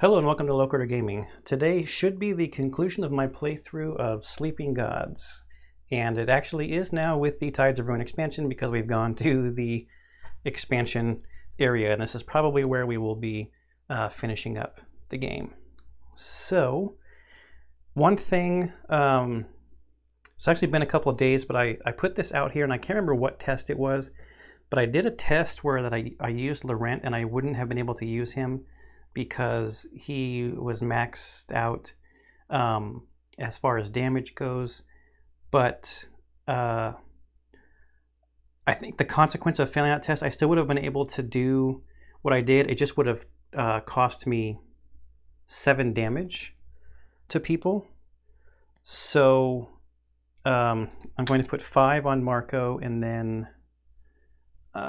Hello and welcome to Low-Order Gaming. Today should be the conclusion of my playthrough of Sleeping Gods. And it actually is now with the Tides of Ruin expansion because we've gone to the expansion area. And this is probably where we will be finishing up the game. So, one thing, it's actually been a couple of days, but I put this out here and I can't remember what test it was. But I did a test where I used Laurent and I wouldn't have been able to use him because he was maxed out as far as damage goes. But I think the consequence of failing that test, I still would have been able to do what I did. It just would have cost me 7 damage to people. So I'm going to put 5 on Marco and then 2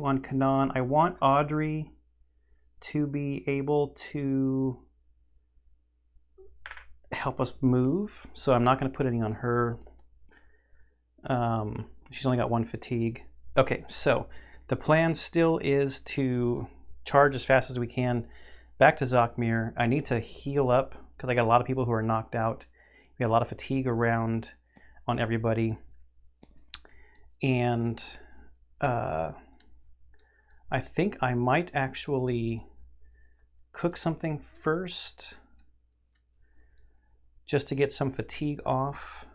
on Kanan. I want Audrey to be able to help us move, so I'm not going to put any on her. She's only got 1 fatigue. Okay, so the plan still is to charge as fast as we can back to Zokhmir. I need to heal up because I got a lot of people who are knocked out. We got a lot of fatigue around on everybody, and I think I might actually cook something first just to get some fatigue off.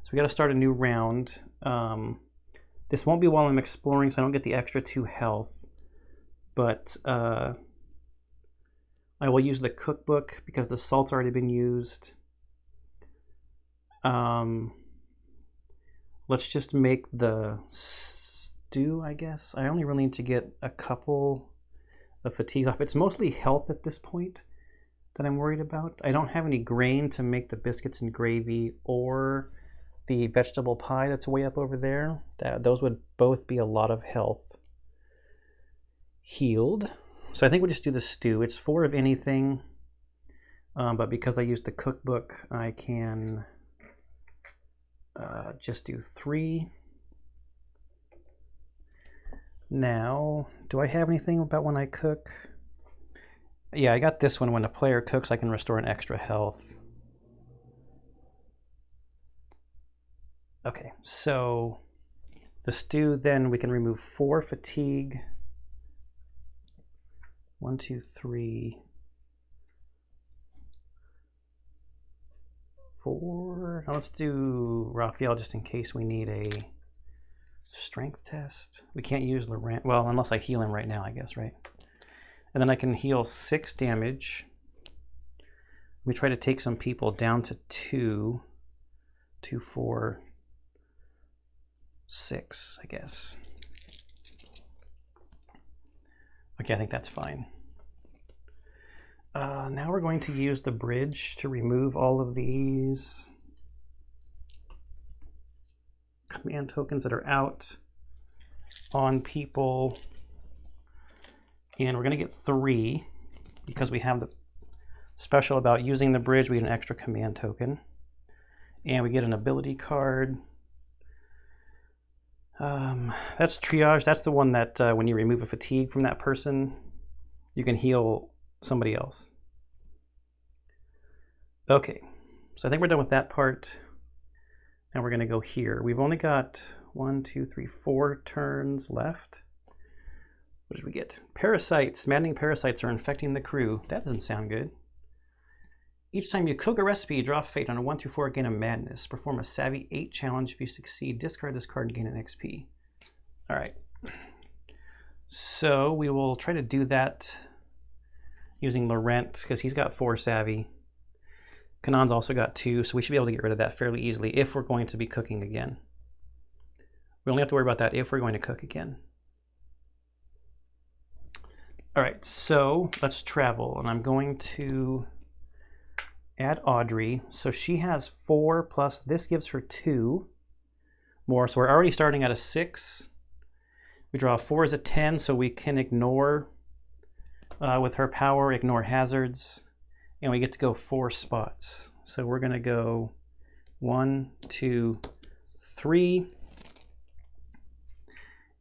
So we got to start a new round. This won't be while I'm exploring, so I don't get the extra 2 health, but I will use the cookbook because the salt's already been used. Let's just make the stew, I guess. I only really need to get a couple of fatigues off. It's mostly health at this point that I'm worried about. I don't have any grain to make the biscuits and gravy or the vegetable pie that's way up over there. Those would both be a lot of health healed. So I think we'll just do the stew. It's 4 of anything, but because I used the cookbook, I can just do 3. Now, do I have anything about when I cook? Yeah, I got this one. When a player cooks, I can restore an extra health. Okay, so the stew, then we can remove 4 fatigue. 1, 2, 3, 4. Now let's do Raphael just in case we need a strength test. We can't use Laurent, well, unless I heal him right now, I guess, right? And then I can heal 6 damage. We try to take some people down to 2, 2, 4, 6, I guess. Okay, I think that's fine. Now we're going to use the bridge to remove all of these command tokens that are out on people. And we're going to get 3 because we have the special about using the bridge. We get an extra command token. And we get an ability card. That's triage. That's the one that when you remove a fatigue from that person, you can heal somebody else. Okay, so I think we're done with that part. Now we're going to go here. We've only got 1, 2, 3, 4 turns left. What did we get? Parasites. Maddening parasites are infecting the crew. That doesn't sound good. Each time you cook a recipe, draw fate on a 1 through 4, gain a madness. Perform a savvy 8 challenge. If you succeed, discard this card and gain an XP. All right. So we will try to do that using Laurent because he's got 4 savvy. Kanan's also got 2, so we should be able to get rid of that fairly easily if we're going to be cooking again. We only have to worry about that if we're going to cook again. All right, so let's travel, and I'm going to add Audrey. So she has 4 plus this gives her 2 more, so we're already starting at a 6. We draw 4 as a 10, so we can ignore with her power, ignore hazards, and we get to go 4 spots. So we're going to go 1, 2, 3,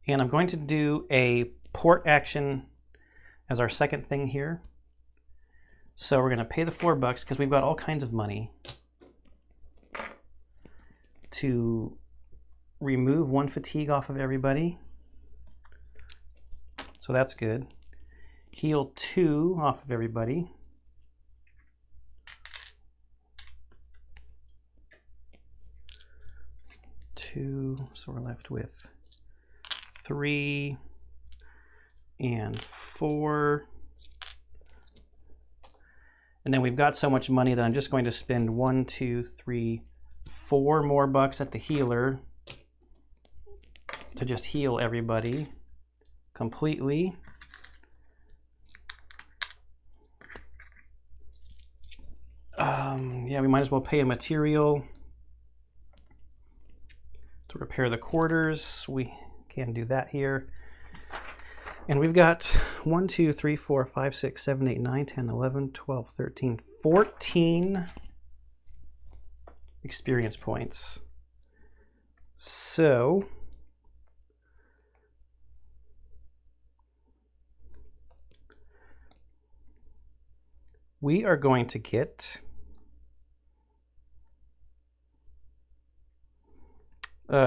and I'm going to do a port action as our second thing here. So we're going to pay the $4 because we've got all kinds of money to remove 1 fatigue off of everybody. So that's good. Heal 2 off of everybody. So we're left with 3 and 4. And then we've got so much money that I'm just going to spend 1, 2, 3, 4 more bucks at the healer to just heal everybody completely. Yeah, we might as well pay a material to repair the quarters. We can do that here. And we've got 1, 2, 3, 4, 5, 6, 7, 8, 9, 10, 11, 12, 13, 14 experience points. So we are going to get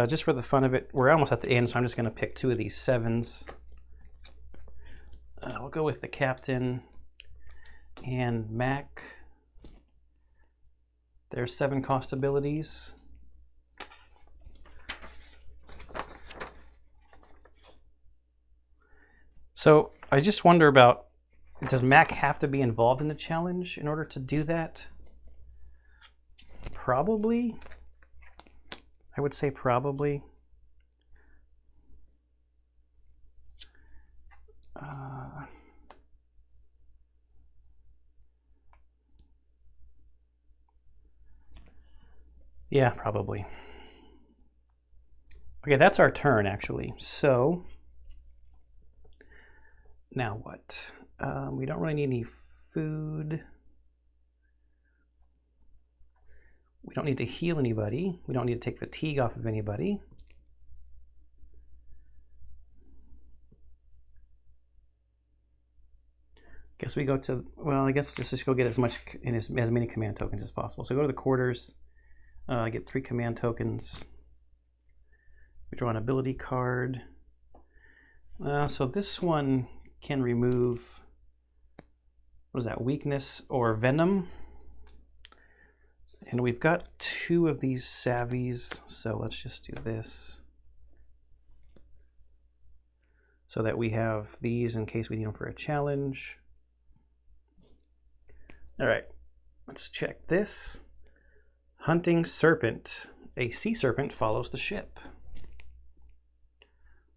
just for the fun of it, we're almost at the end, so I'm just going to pick 2 of these 7s. We'll go with the captain and Mac. There's 7 cost abilities. So I just wonder about, does Mac have to be involved in the challenge in order to do that? Probably. I would say probably. Yeah, probably. Okay, that's our turn actually. So now what? We don't really need any food. We don't need to heal anybody. We don't need to take fatigue off of anybody. Guess we go to, well, I guess just go get as many command tokens as possible. So go to the quarters, get 3 command tokens. We draw an ability card. So this one can remove, what is that, weakness or venom. And we've got 2 of these savvies, so let's just do this. So that we have these in case we need them for a challenge. All right, let's check this. Hunting serpent. A sea serpent follows the ship.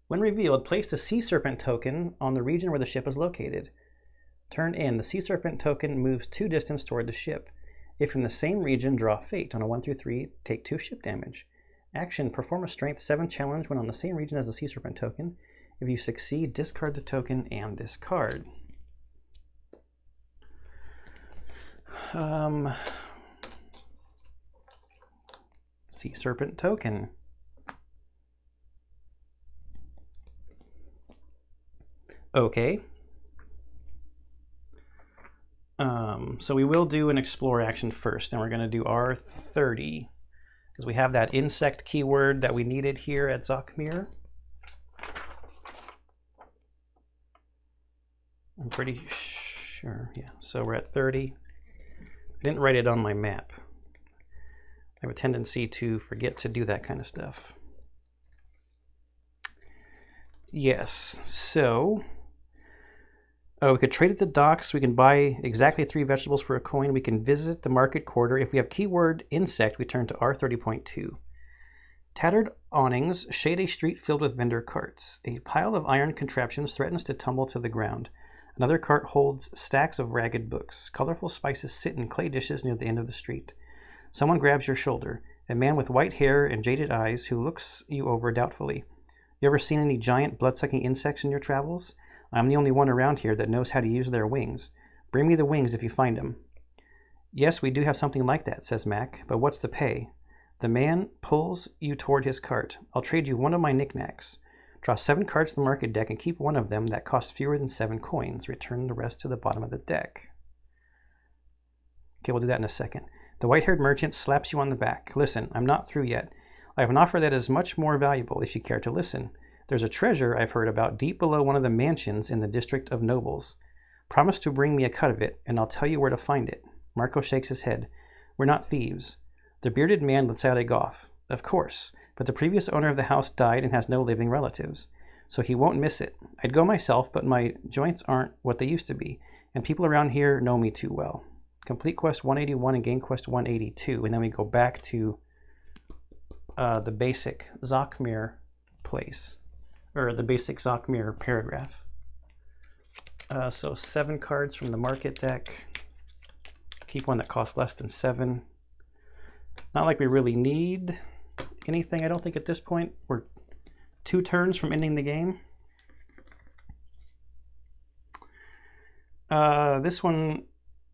When revealed, place the sea serpent token on the region where the ship is located. Turn in. The sea serpent token moves 2 distance toward the ship. If in the same region, draw fate. On a 1 through 3, take 2 ship damage. Action, perform a strength 7 challenge when on the same region as the sea serpent token. If you succeed, discard the token and discard. Sea serpent token. Okay. So we will do an explore action first, and we're going to do R30 because we have that insect keyword that we needed here at Zokhmir. I'm pretty sure, yeah. So we're at 30. I didn't write it on my map. I have a tendency to forget to do that kind of stuff. Yes, so we could trade at the docks. We can buy exactly 3 vegetables for a coin. We can visit the market quarter. If we have keyword insect, we turn to R30.2. Tattered awnings shade a street filled with vendor carts. A pile of iron contraptions threatens to tumble to the ground. Another cart holds stacks of ragged books. Colorful spices sit in clay dishes near the end of the street. Someone grabs your shoulder. A man with white hair and jaded eyes who looks you over doubtfully. You ever seen any giant blood-sucking insects in your travels? I'm the only one around here that knows how to use their wings. Bring me the wings if you find them. Yes, we do have something like that, says Mac, but what's the pay? The man pulls you toward his cart. I'll trade you one of my knickknacks. Draw 7 cards from the market deck and keep one of them that costs fewer than 7 coins. Return the rest to the bottom of the deck. Okay, we'll do that in a second. The white-haired merchant slaps you on the back. Listen, I'm not through yet. I have an offer that is much more valuable if you care to listen. There's a treasure I've heard about deep below one of the mansions in the District of Nobles. Promise to bring me a cut of it, and I'll tell you where to find it. Marco shakes his head. We're not thieves. The bearded man lets out a guffaw. Of course, but the previous owner of the house died and has no living relatives, so he won't miss it. I'd go myself, but my joints aren't what they used to be, and people around here know me too well. Complete quest 181 and gain quest 182, and then we go back to the basic Zokhmir place, or the basic Zokhmir paragraph. So 7 cards from the market deck. Keep one that costs less than 7. Not like we really need anything, I don't think, at this point. We're 2 turns from ending the game. This one,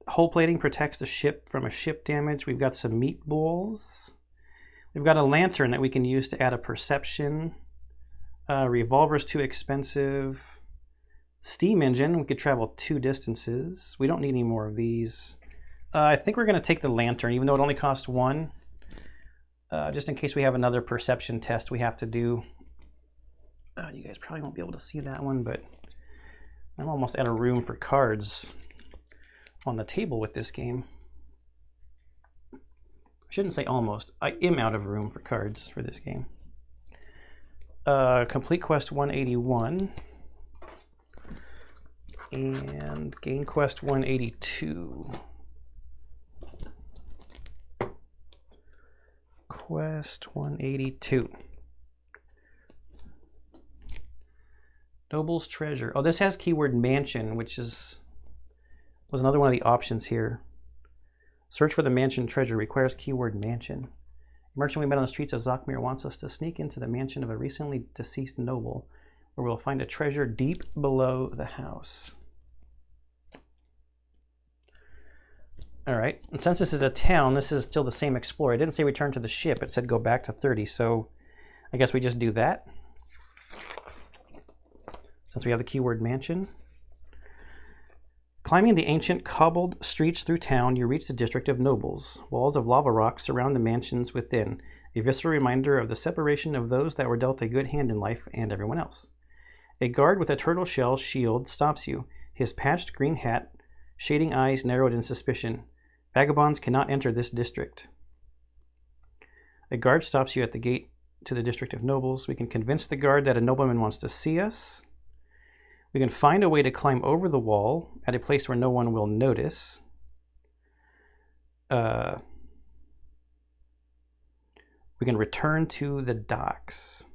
hull plating protects the ship from a ship damage. We've got some meatballs. We've got a lantern that we can use to add a perception. Revolver's too expensive. Steam engine, we could travel 2 distances. We don't need any more of these. I think we're going to take the lantern, even though it only costs 1. Just in case we have another perception test we have to do. You guys probably won't be able to see that one, but I'm almost out of room for cards on the table with this game. I shouldn't say almost. I am out of room for cards for this game. Complete quest 181. And gain quest 182. Quest 182. Noble's Treasure. Oh, this has keyword mansion, which was another one of the options here. Search for the mansion treasure requires keyword mansion. A merchant we met on the streets of Zokhmir wants us to sneak into the mansion of a recently deceased noble, where we'll find a treasure deep below the house. All right, and since this is a town, this is still the same explorer. It didn't say return to the ship, it said go back to 30, so I guess we just do that. Since we have the keyword mansion. Climbing the ancient cobbled streets through town, you reach the District of Nobles. Walls of lava rock surround the mansions within, a visceral reminder of the separation of those that were dealt a good hand in life and everyone else. A guard with a turtle shell shield stops you, his patched green hat, shading eyes narrowed in suspicion. Vagabonds cannot enter this district. A guard stops you at the gate to the District of Nobles. We can convince the guard that a nobleman wants to see us. We can find a way to climb over the wall at a place where no one will notice. We can return to the docks.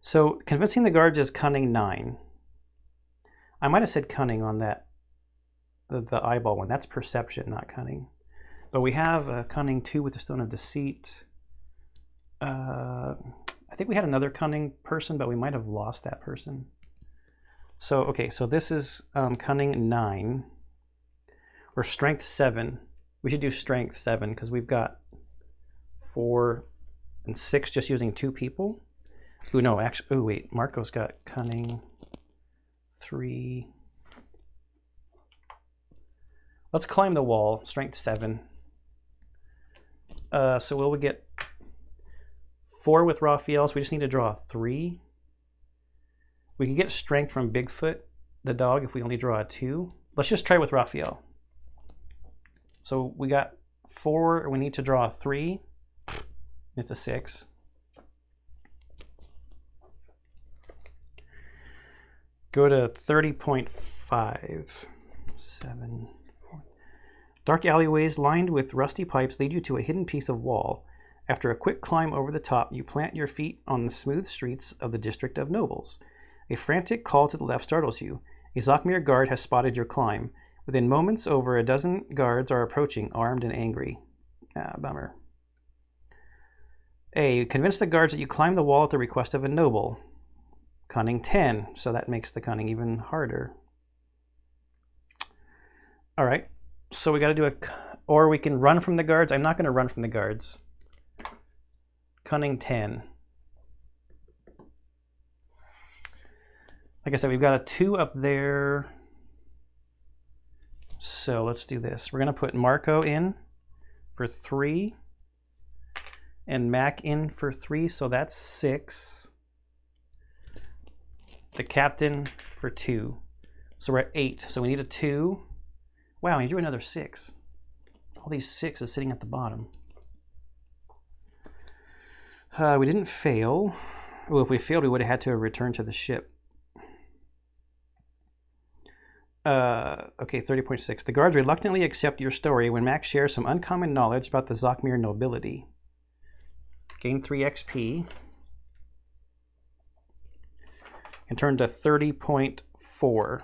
So convincing the guards is cunning 9. I might have said cunning on that, the eyeball one. That's perception, not cunning. But we have cunning 2 with the Stone of Deceit. I think we had another cunning person, but we might have lost that person. So, okay, so this is cunning 9. Or strength 7. We should do strength 7 because we've got 4 and 6 just using 2 people. Ooh, no, actually, oh wait, Marco's got cunning 3. Let's climb the wall, strength 7. So will we get 4 with Raphael, so we just need to draw 3. We can get strength from Bigfoot, the dog, if we only draw a 2. Let's just try with Raphael. So we got 4, we need to draw a 3. It's a 6. Go to 30.5. 7, 4. Dark alleyways lined with rusty pipes lead you to a hidden piece of wall. After a quick climb over the top, you plant your feet on the smooth streets of the District of Nobles. A frantic call to the left startles you. A Zokhmir guard has spotted your climb. Within moments, over a dozen guards are approaching, armed and angry. Bummer. A. Convince the guards that you climb the wall at the request of a noble. Cunning 10, so that makes the cunning even harder. All right, so we got to do or we can run from the guards. I'm not going to run from the guards. Cunning 10. Like I said, we've got a 2 up there. So let's do this. We're going to put Marco in for 3 and Mac in for 3, so that's 6. The captain for 2. So we're at 8. So we need a 2. Wow, he drew another 6. All these 6 is sitting at the bottom. We didn't fail. Well, if we failed, we would have had to return to the ship. Okay, 30.6. The guards reluctantly accept your story when Max shares some uncommon knowledge about the Zokhmir nobility. Gain 3 XP. And turn to 30.4.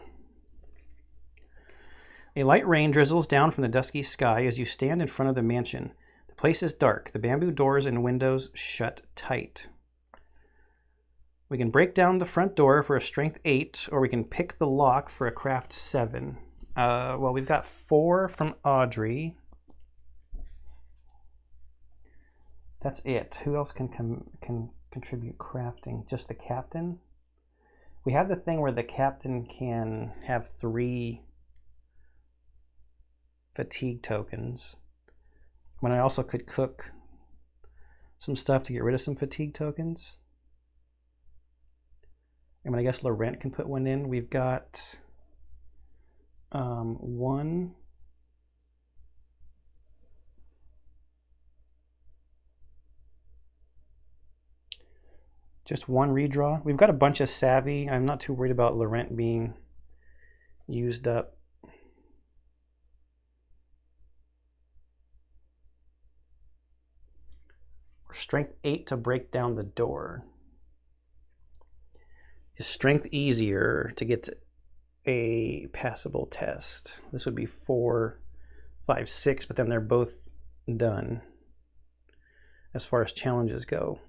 A light rain drizzles down from the dusky sky as you stand in front of the mansion. The place is dark. The bamboo doors and windows shut tight. We can break down the front door for a strength 8, or we can pick the lock for a craft 7. Well, we've got 4 from Audrey. That's it. Who else can contribute crafting? Just the captain? We have the thing where the captain can have 3 fatigue tokens. When I also could cook some stuff to get rid of some fatigue tokens. I mean, I guess Laurent can put one in. We've got 1. Just 1 redraw. We've got a bunch of savvy. I'm not too worried about Laurent being used up. Strength 8 to break down the door. Is strength easier to get to a passable test? This would be 4, 5, 6, but then they're both done as far as challenges go.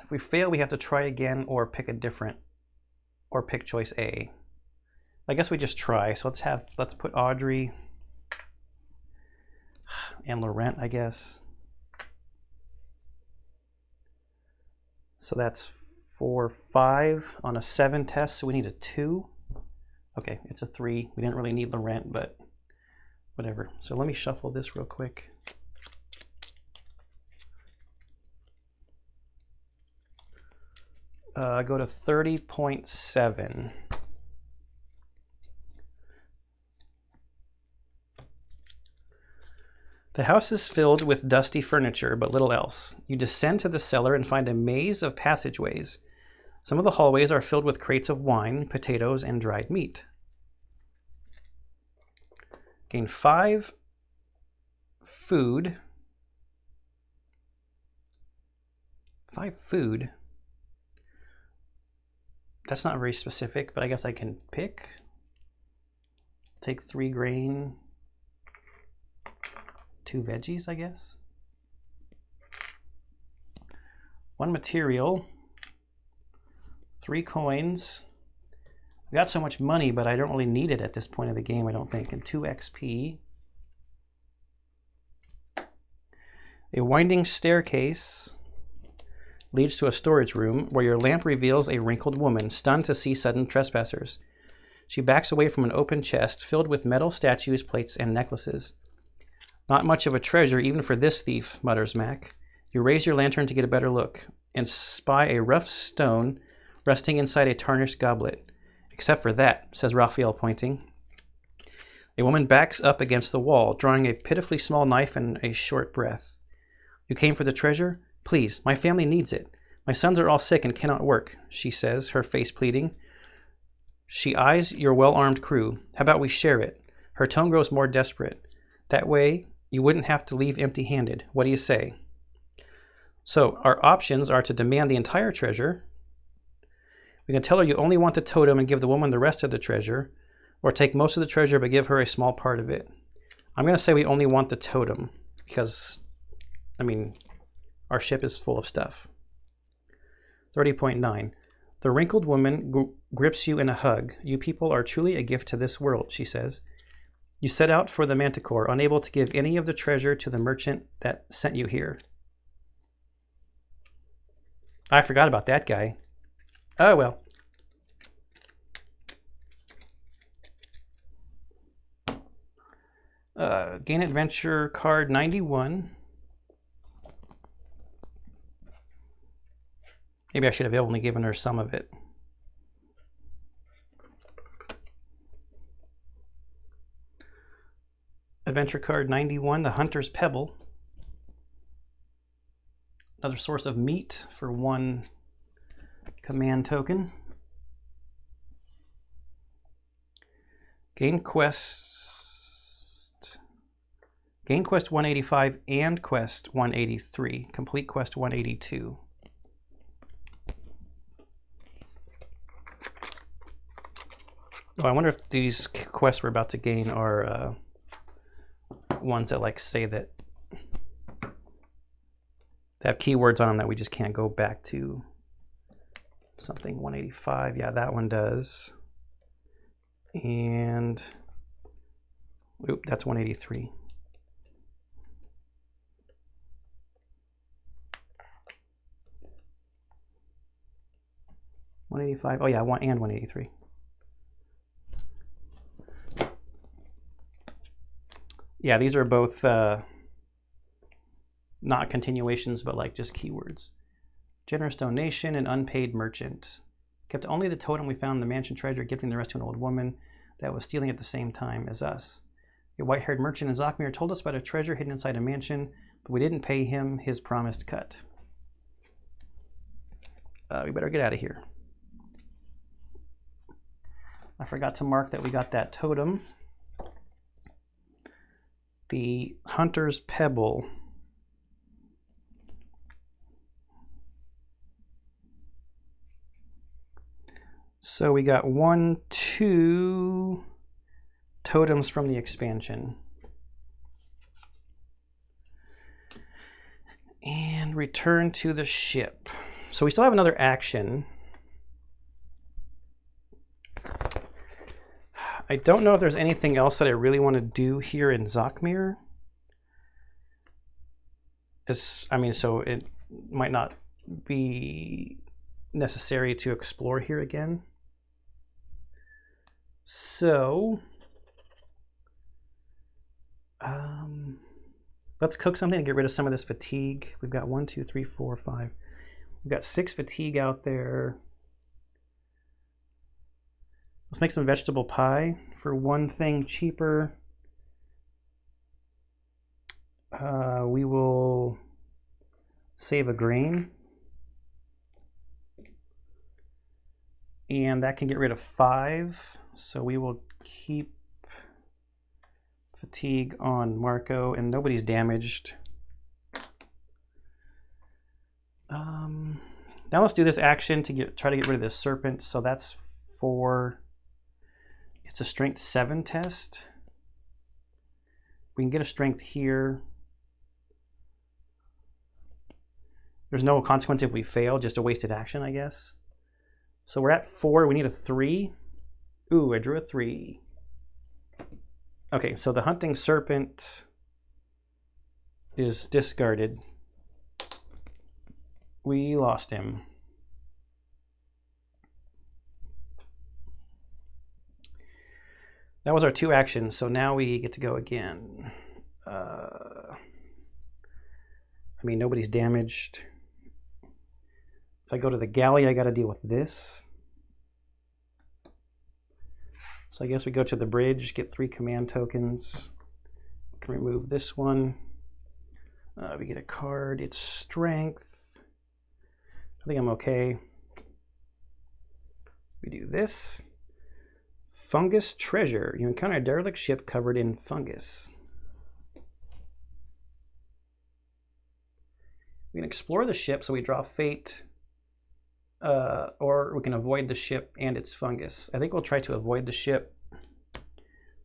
If we fail, we have to try again or pick a different, or pick choice A. I guess we just try. So let's put Audrey and Laurent, I guess. So that's 4, 5 on a 7 test. So we need a 2. Okay, it's a 3. We didn't really need Laurent, but whatever. So let me shuffle this real quick. Go to 30.7. The house is filled with dusty furniture, but little else. You descend to the cellar and find a maze of passageways. Some of the hallways are filled with crates of wine, potatoes, and dried meat. Gain 5 food. 5 food. That's not very specific, but I guess I can pick. Take 3 grain, 2 veggies, I guess. 1 material, 3 coins. We got so much money, but I don't really need it at this point of the game, I don't think. And 2 XP. A winding staircase leads to a storage room where your lamp reveals a wrinkled woman, stunned to see sudden trespassers. She backs away from an open chest filled with metal statues, plates, and necklaces. Not much of a treasure even for this thief, mutters Mac. You raise your lantern to get a better look and spy a rough stone resting inside a tarnished goblet. Except for that, says Raphael, pointing. A woman backs up against the wall, drawing a pitifully small knife and a short breath. You came for the treasure? Please, my family needs it. My sons are all sick and cannot work, she says, her face pleading. She eyes your well-armed crew. How about we share it? Her tone grows more desperate. That way, you wouldn't have to leave empty-handed. What do you say? So, our options are to demand the entire treasure. We can tell her you only want the totem and give the woman the rest of the treasure, or take most of the treasure but give her a small part of it. I'm going to say we only want the totem, because I mean, our ship is full of stuff. 30.9. The wrinkled woman grips you in a hug. You people are truly a gift to this world, she says. You set out for the Manticore, unable to give any of the treasure to the merchant that sent you here. I forgot about that guy. Oh, well. Gain Adventure card 91. Maybe I should have only given her some of it. Adventure card 91, the Hunter's Pebble. Another source of meat for 1 command token. Gain Quest 185 and Quest 183. Complete Quest 182. Oh, I wonder if these quests we're about to gain are ones that like say that they have keywords on them that we just can't go back to. Something 185, yeah, that one does. And oop, that's 183. Oh yeah, 183. Yeah, these are both not continuations, but like just keywords. Generous donation and unpaid merchant. Kept only the totem we found in the mansion treasure, gifting the rest to an old woman that was stealing at the same time as us. A white-haired merchant in Zockmere told us about a treasure hidden inside a mansion, but we didn't pay him his promised cut. We better get out of here. I forgot to mark that we got that totem. The Hunter's Pebble. So we got 1, 2 totems from the expansion. And return to the ship. So we still have another action. I don't know if there's anything else that I really want to do here in Zockmere. So it might not be necessary to explore here again. So, let's cook something and get rid of some of this fatigue. We've got 1, 2, 3, 4, 5. We've got 6 fatigue out there. Let's make some vegetable pie for 1 thing cheaper. We will save a grain. And that can get rid of 5. So we will keep fatigue on Marco, and nobody's damaged. Now let's do this action to try to get rid of this serpent. So that's 4. It's a strength 7 test. We can get a strength here. There's no consequence if we fail, just a wasted action, I guess. So we're at 4, we need a 3. Ooh, I drew a 3. Okay, so the hunting serpent is discarded. We lost him. That was our 2 actions, so now we get to go again. Nobody's damaged. If I go to the galley, I got to deal with this. So I guess we go to the bridge, get 3 command tokens. We can remove this one. We get a card. It's strength. I think I'm okay. We do this. Fungus treasure. You encounter a derelict ship covered in fungus. We can explore the ship, so we draw fate. Or we can avoid the ship and its fungus. I think we'll try to avoid the ship.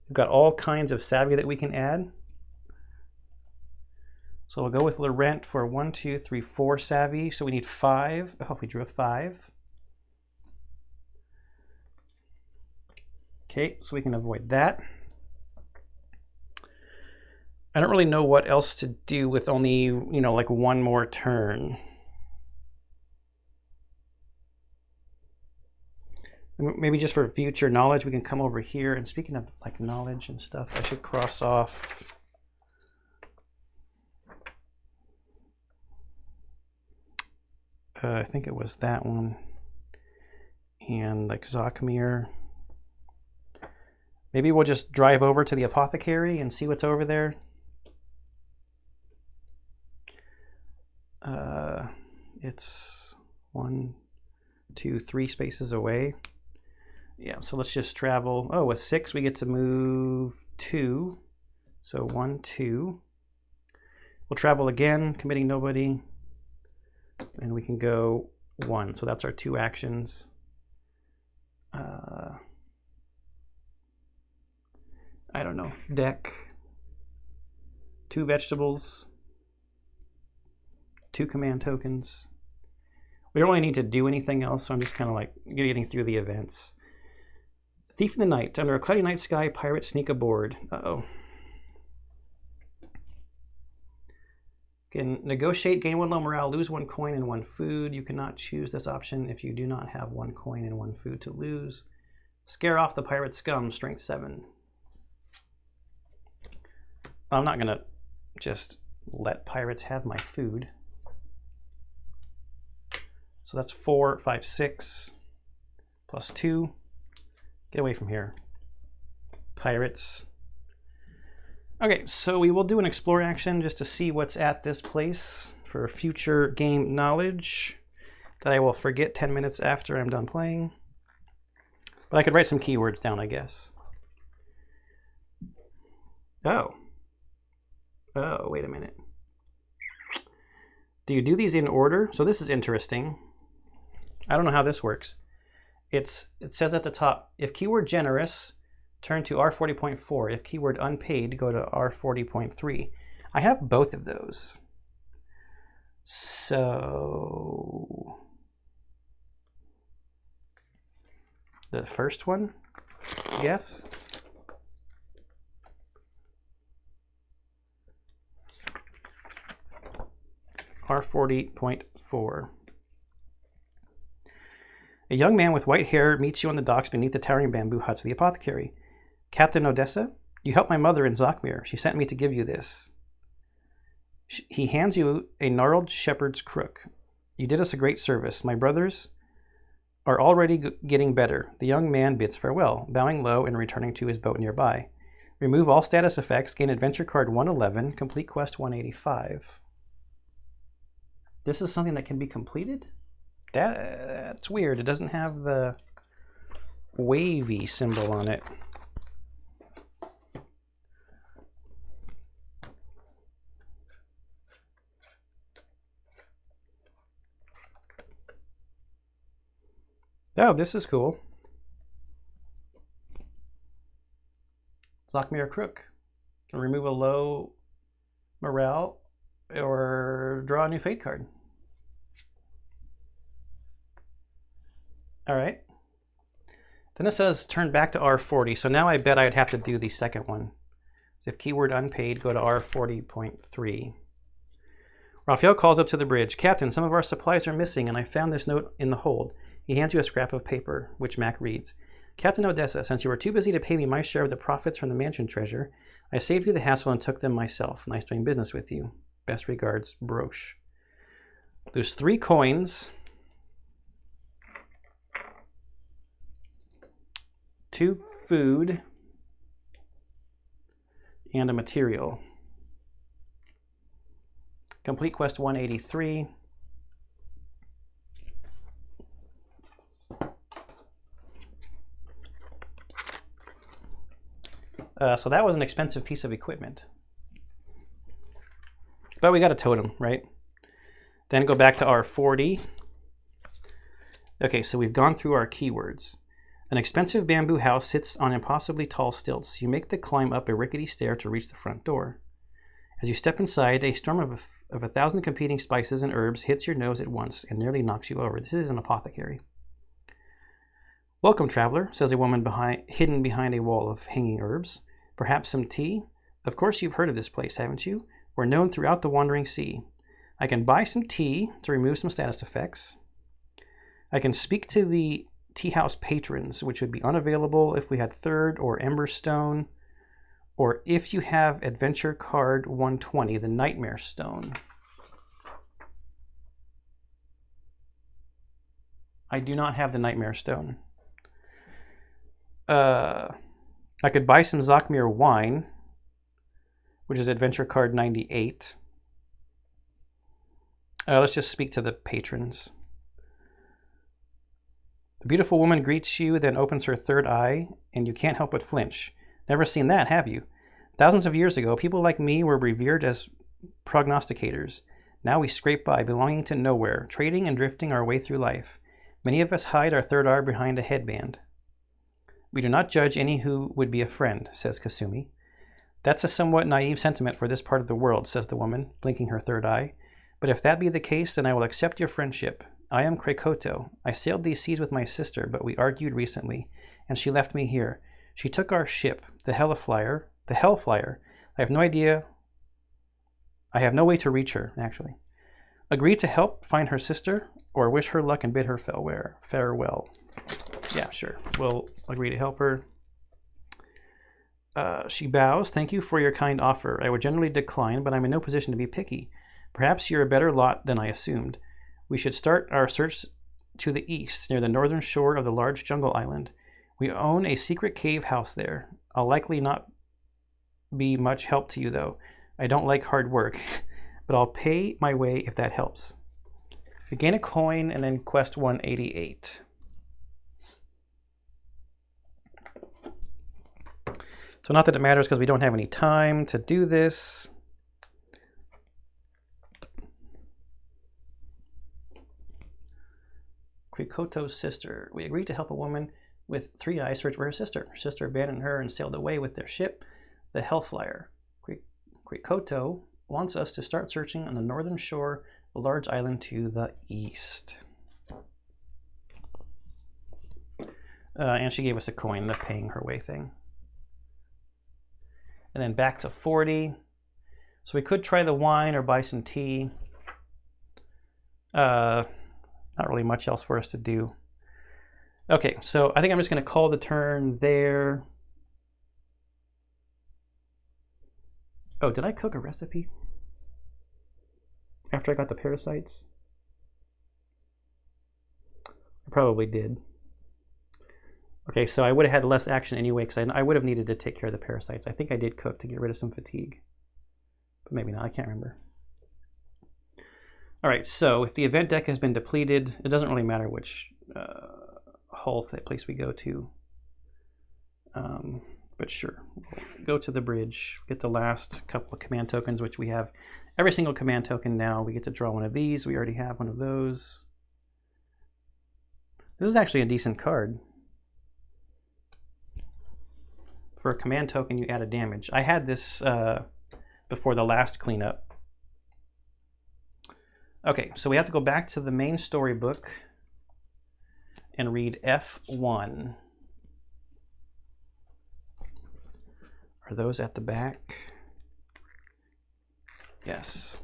We've got all kinds of savvy that we can add. So we'll go with Laurent for 1, 2, 3, 4 savvy. So we need 5. Oh, we drew a 5. Okay, so we can avoid that. I don't really know what else to do with only, you know, like one more turn. Maybe just for future knowledge, we can come over here. And speaking of like knowledge and stuff, I should cross off. I think it was that one. And like Zokmir. Maybe we'll just drive over to the apothecary and see what's over there. It's 1, 2, 3 spaces away. Yeah, so let's just travel. Oh, with 6, we get to move 2. So 1, 2. We'll travel again, committing nobody. And we can go 1. So that's our 2 actions. I don't know. Deck. 2 vegetables. 2 command tokens. We don't really need to do anything else, so I'm just kind of like getting through the events. Thief in the Night. Under a cloudy night sky, pirates sneak aboard. Uh-oh. Can negotiate, gain 1 low morale, lose 1 coin and 1 food. You cannot choose this option if you do not have 1 coin and 1 food to lose. Scare off the pirate scum, strength 7. I'm not gonna just let pirates have my food. So that's 4, 5, 6 plus 2. Get away from here, pirates. Okay, so we will do an explore action just to see what's at this place for future game knowledge that I will forget 10 minutes after I'm done playing. But I could write some keywords down, I guess. Oh, wait a minute. Do you do these in order? So this is interesting. I don't know how this works. It says at the top, if keyword generous, turn to R40.4. If keyword unpaid, go to R40.3. I have both of those. So the first one, I guess. R40.4. A young man with white hair meets you on the docks beneath the towering bamboo huts of the apothecary. Captain Odessa, you helped my mother in Zokmir. She sent me to give you this. He hands you a gnarled shepherd's crook. You did us a great service. My brothers are already getting better. The young man bids farewell, bowing low and returning to his boat nearby. Remove all status effects, gain adventure card 111, complete quest 185. This is something that can be completed? That's weird. It doesn't have the wavy symbol on it. Oh, this is cool. Zokmir Crook. Can remove a low morale or draw a new fate card. All right. Then it says turn back to R40. So now I bet I'd have to do the second one. If keyword unpaid, go to R40.3. Raphael calls up to the bridge. Captain, some of our supplies are missing, and I found this note in the hold. He hands you a scrap of paper, which Mac reads. Captain Odessa, since you were too busy to pay me my share of the profits from the mansion treasure, I saved you the hassle and took them myself. Nice doing business with you. Best regards, Broche. There's 3 coins. 2 food. And a material. Complete quest 183. So that was an expensive piece of equipment. But we got a totem, right? Then go back to R40. Okay, so we've gone through our keywords. An expensive bamboo house sits on impossibly tall stilts. You make the climb up a rickety stair to reach the front door. As you step inside, a storm of 1,000 competing spices and herbs hits your nose at once and nearly knocks you over. This is an apothecary. "Welcome, traveler," says a woman hidden behind a wall of hanging herbs. "Perhaps some tea? Of course you've heard of this place, haven't you? We're known throughout the wandering sea. I can buy some tea to remove some status effects. I can speak to the tea house patrons, which would be unavailable if we had Third or Emberstone, or if you have Adventure Card 120, the Nightmare Stone." I do not have the Nightmare Stone. I could buy some Zockmere wine, which is Adventure Card 98. Let's just speak to the patrons. The beautiful woman greets you, then opens her third eye, and you can't help but flinch. Never seen that, have you? Thousands of years ago, people like me were revered as prognosticators. Now we scrape by, belonging to nowhere, trading and drifting our way through life. Many of us hide our third eye behind a headband. "We do not judge any who would be a friend," says Kasumi. "That's a somewhat naive sentiment for this part of the world," says the woman, blinking her third eye. "But if that be the case, then I will accept your friendship. I am Krakoto. I sailed these seas with my sister, but we argued recently, and she left me here. She took our ship, the Hellflyer. I have no idea. I have no way to reach her, actually. Agree to help find her sister, or wish her luck and bid her farewell." Yeah, sure. We'll agree to help her. She bows. "Thank you for your kind offer. I would generally decline, but I'm in no position to be picky. Perhaps you're a better lot than I assumed. We should start our search to the east, near the northern shore of the large jungle island. We own a secret cave house there. I'll likely not be much help to you, though. I don't like hard work, but I'll pay my way if that helps." You gain a coin and then quest 188. So not that it matters because we don't have any time to do this. Krakoto's sister. We agreed to help a woman with 3 eyes search for her sister. Her sister abandoned her and sailed away with their ship, the Hellflyer. Krakoto wants us to start searching on the northern shore, a large island to the east. And she gave us a coin, the paying her way thing. And then back to 40. So we could try the wine or buy some tea. Not really much else for us to do. Okay, so I think I'm just going to call the turn there. Oh, did I cook a recipe after I got the parasites? I probably did. Okay, so I would have had less action anyway because I would have needed to take care of the parasites. I think I did cook to get rid of some fatigue, but maybe not. I can't remember. All right, so if the event deck has been depleted, it doesn't really matter which place we go to. But sure, we'll go to the bridge, get the last couple of command tokens, which we have every single command token now. We get to draw one of these. We already have one of those. This is actually a decent card. For a command token, you add a damage. I had this before the last cleanup. Okay, so we have to go back to the main storybook and read F1. Are those at the back? Yes.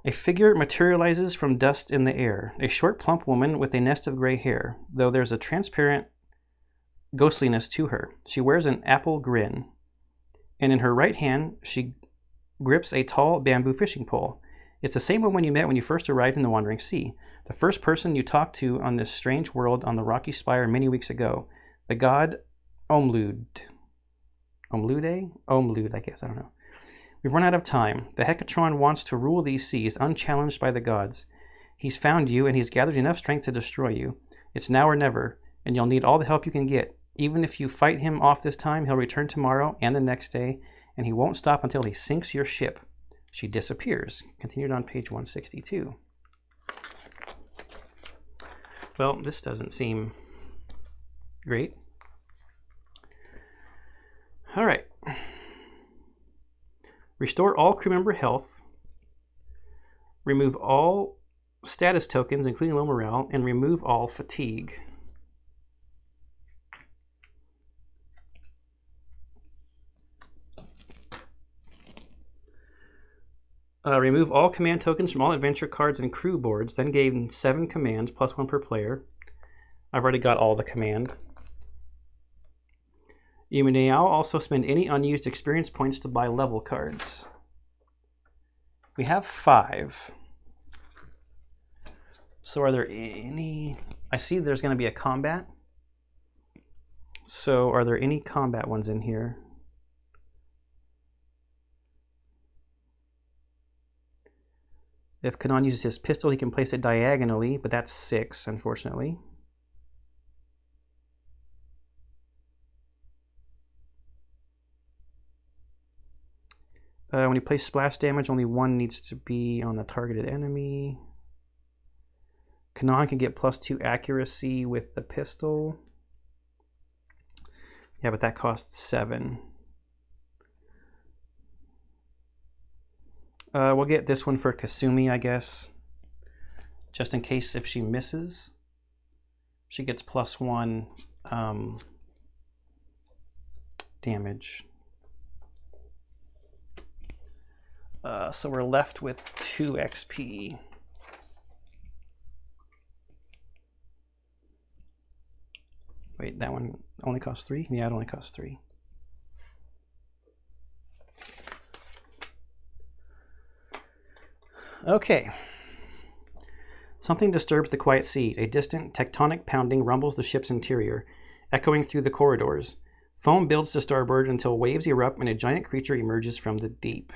A figure materializes from dust in the air. A short, plump woman with a nest of gray hair, though there's a transparent ghostliness to her. She wears an apple grin, and in her right hand, she grips a tall bamboo fishing pole. It's the same woman you met when you first arrived in the Wandering Sea, the first person you talked to on this strange world on the rocky spire many weeks ago, the god Omlud. Omlud, I guess, I don't know. We've run out of time. The Hecatron wants to rule these seas, unchallenged by the gods. He's found you, and he's gathered enough strength to destroy you. It's now or never, and you'll need all the help you can get. Even if you fight him off this time, he'll return tomorrow and the next day, and he won't stop until he sinks your ship. She disappears. Continued on page 162. Well, this doesn't seem great. All right. Restore all crew member health. Remove all status tokens, including low morale, and remove all fatigue. Remove all command tokens from all adventure cards and crew boards, then gain 7 commands, plus 1 per player. I've already got all the command. You may now also spend any unused experience points to buy level cards. We have 5. So are there any... I see there's going to be a combat. So are there any combat ones in here? If Kanan uses his pistol, he can place it diagonally, but that's 6, unfortunately. When you place splash damage, only 1 needs to be on the targeted enemy. Kanan can get +2 accuracy with the pistol. Yeah, but that costs 7. We'll get this one for Kasumi, I guess. Just in case if she misses, she gets +1 damage. So we're left with 2 XP. Wait, that one only costs 3? Yeah, it only costs 3. Okay. Something disturbs the quiet sea. A distant tectonic pounding rumbles the ship's interior, echoing through the corridors. Foam builds to starboard until waves erupt and a giant creature emerges from the deep.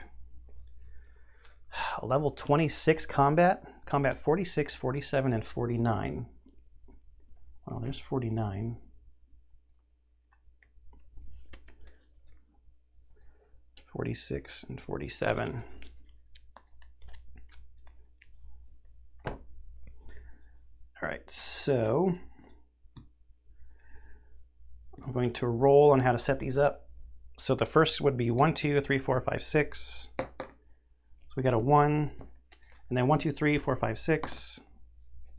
Level 26 combat. Combat 46, 47, and 49. Well, there's 49. 46 and 47. All right, so I'm going to roll on how to set these up. So the first would be 1, 2, 3, 4, 5, 6. So we got a 1, and then 1, 2, 3, 4, 5, 6.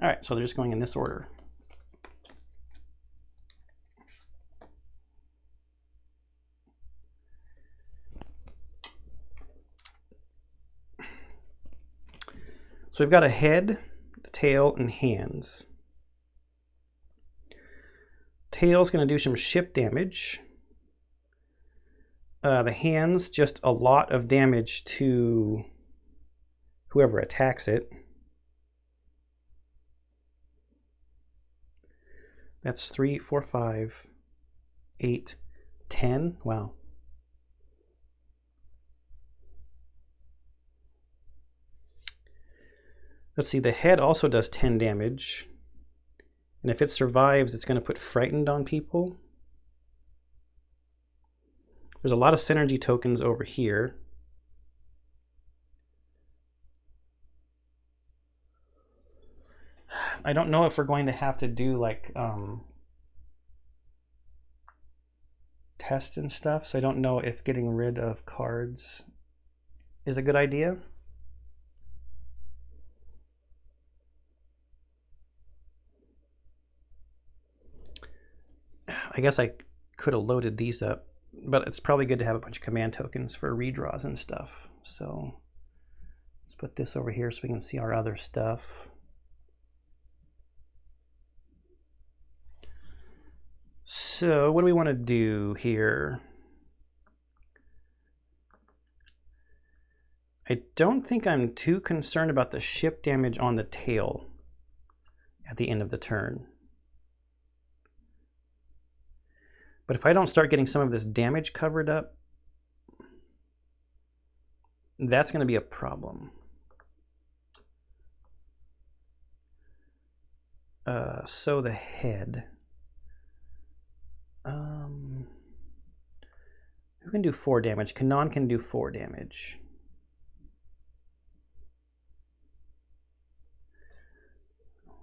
All right, so they're just going in this order. So we've got a head, tail, and hands. Tail's going to do some ship damage. The hands, just a lot of damage to whoever attacks it. That's 3, 4, 5, 8, 10. Wow. Let's see, the head also does 10 damage. And if it survives, it's going to put frightened on people. There's a lot of synergy tokens over here. I don't know if we're going to have to do like tests and stuff, so I don't know if getting rid of cards is a good idea. I guess I could have loaded these up, but it's probably good to have a bunch of command tokens for redraws and stuff. So let's put this over here so we can see our other stuff. So what do we want to do here? I don't think I'm too concerned about the ship damage on the tail at the end of the turn. But if I don't start getting some of this damage covered up, that's going to be a problem. So the head. Who can do 4 damage? Kanan can do 4 damage.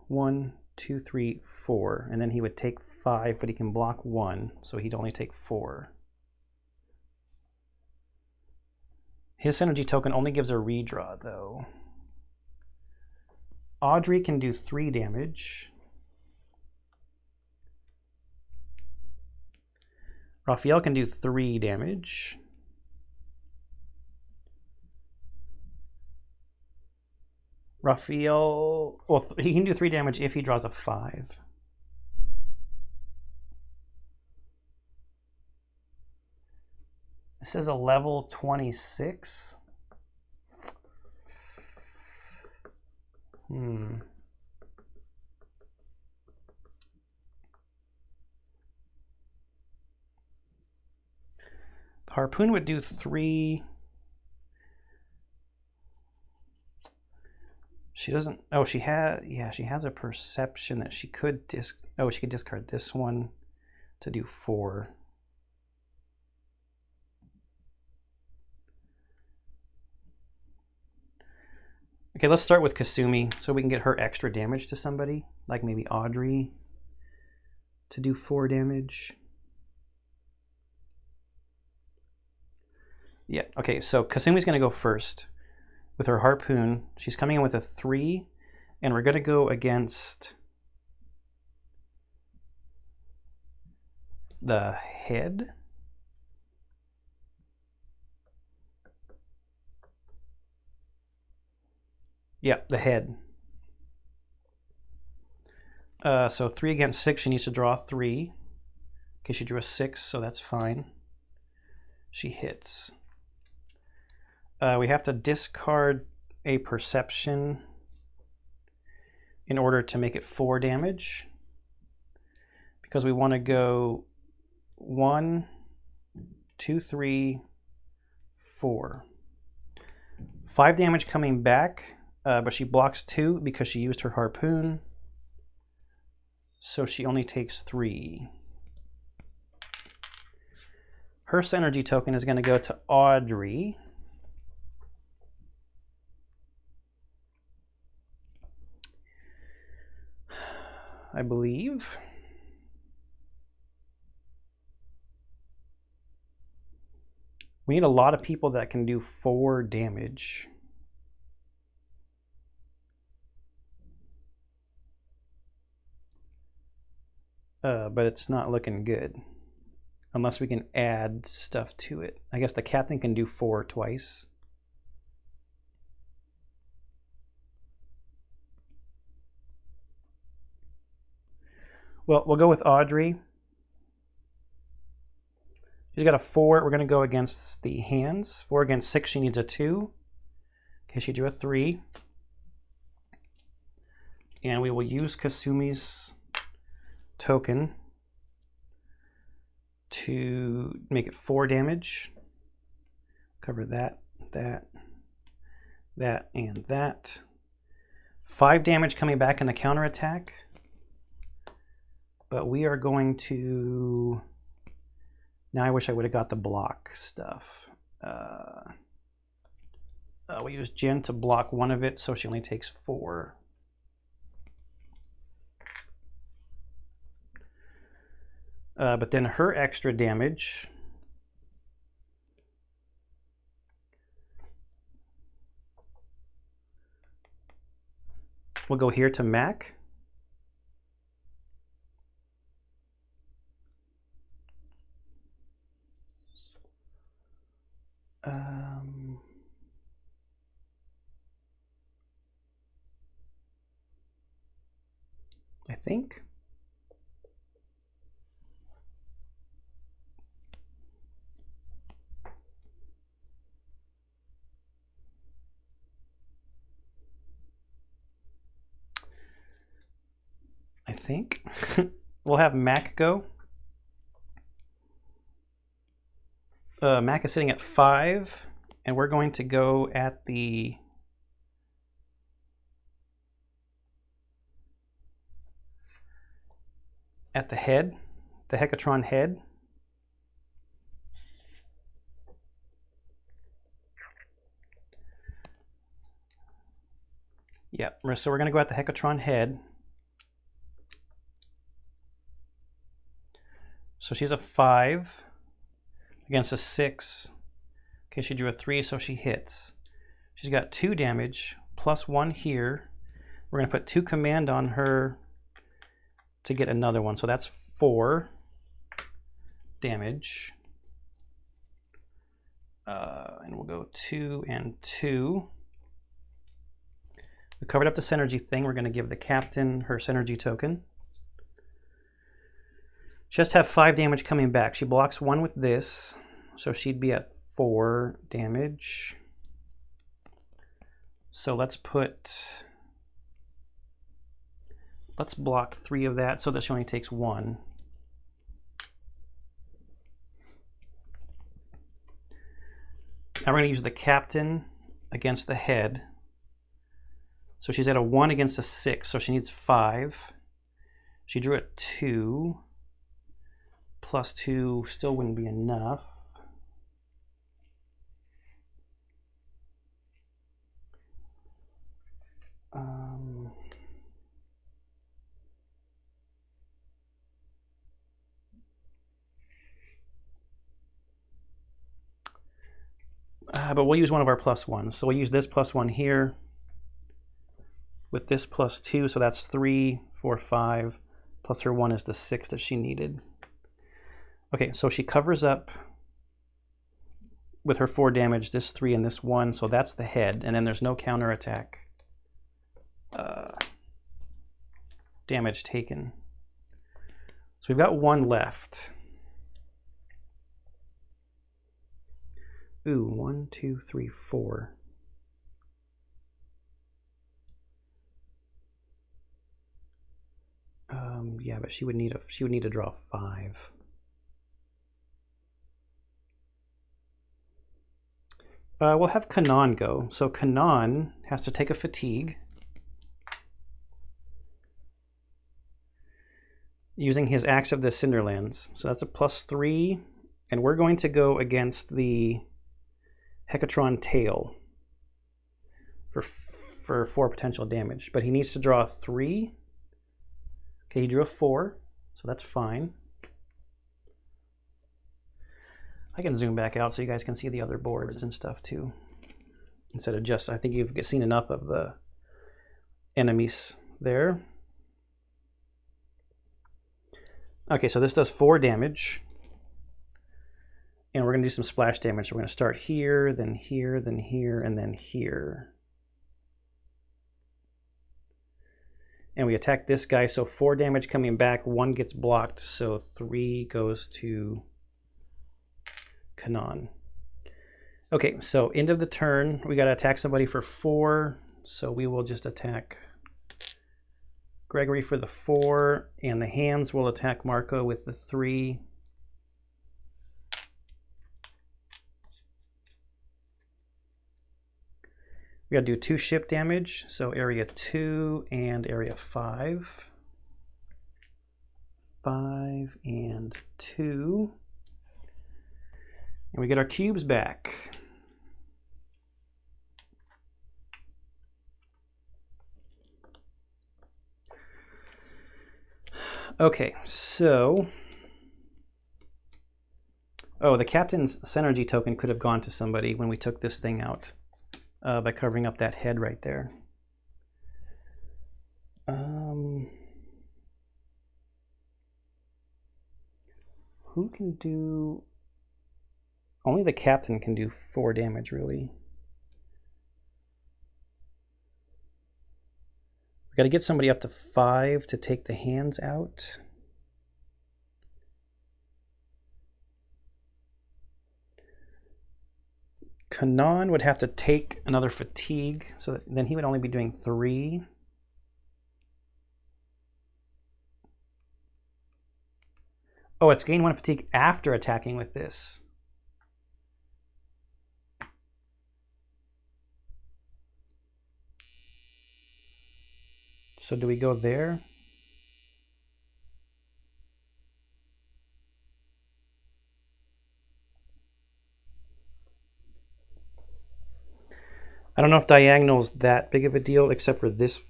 One, 2, 3, 4, and then he would take 5, but he can block 1, so he'd only take 4. His synergy token only gives a redraw, though. Audrey can do 3 damage. Raphael can do 3 damage. Raphael, well, he can do 3 damage if he draws a 5. This is a level 26. The harpoon would do 3. She doesn't. Oh, she has. Yeah, she has a perception that she could she could discard this one to do 4. Okay, let's start with Kasumi so we can get her extra damage to somebody, like maybe Audrey, to do 4 damage. Yeah, okay, so Kasumi's going to go first with her harpoon. She's coming in with a 3, and we're going to go against the head. Yeah, the head. So 3 against 6, she needs to draw 3. Okay, she drew a 6, so that's fine. She hits. We have to discard a perception in order to make it 4 damage, because we want to go 1, 2, 3, 4. 5 damage coming back. But she blocks 2 because she used her harpoon. So she only takes 3. Her synergy token is going to go to Audrey. I believe. We need a lot of people that can do 4 damage. But it's not looking good unless we can add stuff to it. I guess the captain can do 4 twice. Well, we'll go with Audrey. She's got a 4. We're going to go against the hands. 4 against 6, she needs a 2. Okay, she drew a 3. And we will use Kasumi's token to make it 4 damage. Cover that, that, that, and that. 5 damage coming back in the counterattack. But we are going to... Now I wish I would have got the block stuff. We use Jen to block 1 of it, so she only takes 4. But then her extra damage will go here to Mac. I think. We'll have Mac go. Mac is sitting at 5, and we're going to go at the head, the Hekatron head. Yeah, so we're going to go at the Hekatron head. So she's a 5 against a 6. Okay, she drew a 3, so she hits. She's got 2 damage, plus 1 here. We're going to put 2 command on her to get another one, so that's 4 damage. And we'll go 2 and 2. We covered up the synergy thing. We're going to give the captain her synergy token. She has to have 5 damage coming back. She blocks 1 with this, so she'd be at 4 damage. So let's block 3 of that so that she only takes 1. Now we're going to use the captain against the head. So she's at a 1 against a 6, so she needs 5. She drew a 2. Plus 2 still wouldn't be enough. But we'll use one of our plus 1s. So we'll use this plus 1 here with this plus 2. So that's 3, 4, 5. Plus her 1 is the 6 that she needed. Okay, so she covers up with her 4 damage, this 3 and this 1. So that's the head. And then there's no counterattack damage taken. So we've got 1 left. Ooh, 1, 2, 3, 4. Yeah, but she would need to draw 5. We'll have Kanan go. So Kanan has to take a fatigue using his Axe of the Cinderlands. So that's a plus 3, and we're going to go against the Hecatron tail for 4 potential damage, but he needs to draw 3. Okay, he drew a 4, so that's fine. I can zoom back out so you guys can see the other boards and stuff too, instead of just, I think you've seen enough of the enemies there. Okay, so this does 4 damage. And we're going to do some splash damage. So we're going to start here, then here, then here, and then here. And we attack this guy, so 4 damage coming back, 1 gets blocked, so 3 goes to Kanan. Okay, so end of the turn, we got to attack somebody for 4, so we will just attack Gregory for the 4, and the hands will attack Marco with the 3. We gotta do 2 ship damage, so area 2 and area 5. 5 and 2. And we get our cubes back. Okay, so... Oh, the captain's synergy token could have gone to somebody when we took this thing out. By covering up that head right there. Who can do... Only the captain can do 4 damage, really. We got to get somebody up to 5 to take the hands out. Kanan would have to take another fatigue, so then he would only be doing 3. Oh, it's gain 1 fatigue after attacking with this. So do we go there? I don't know if diagonal's that big of a deal, except for this.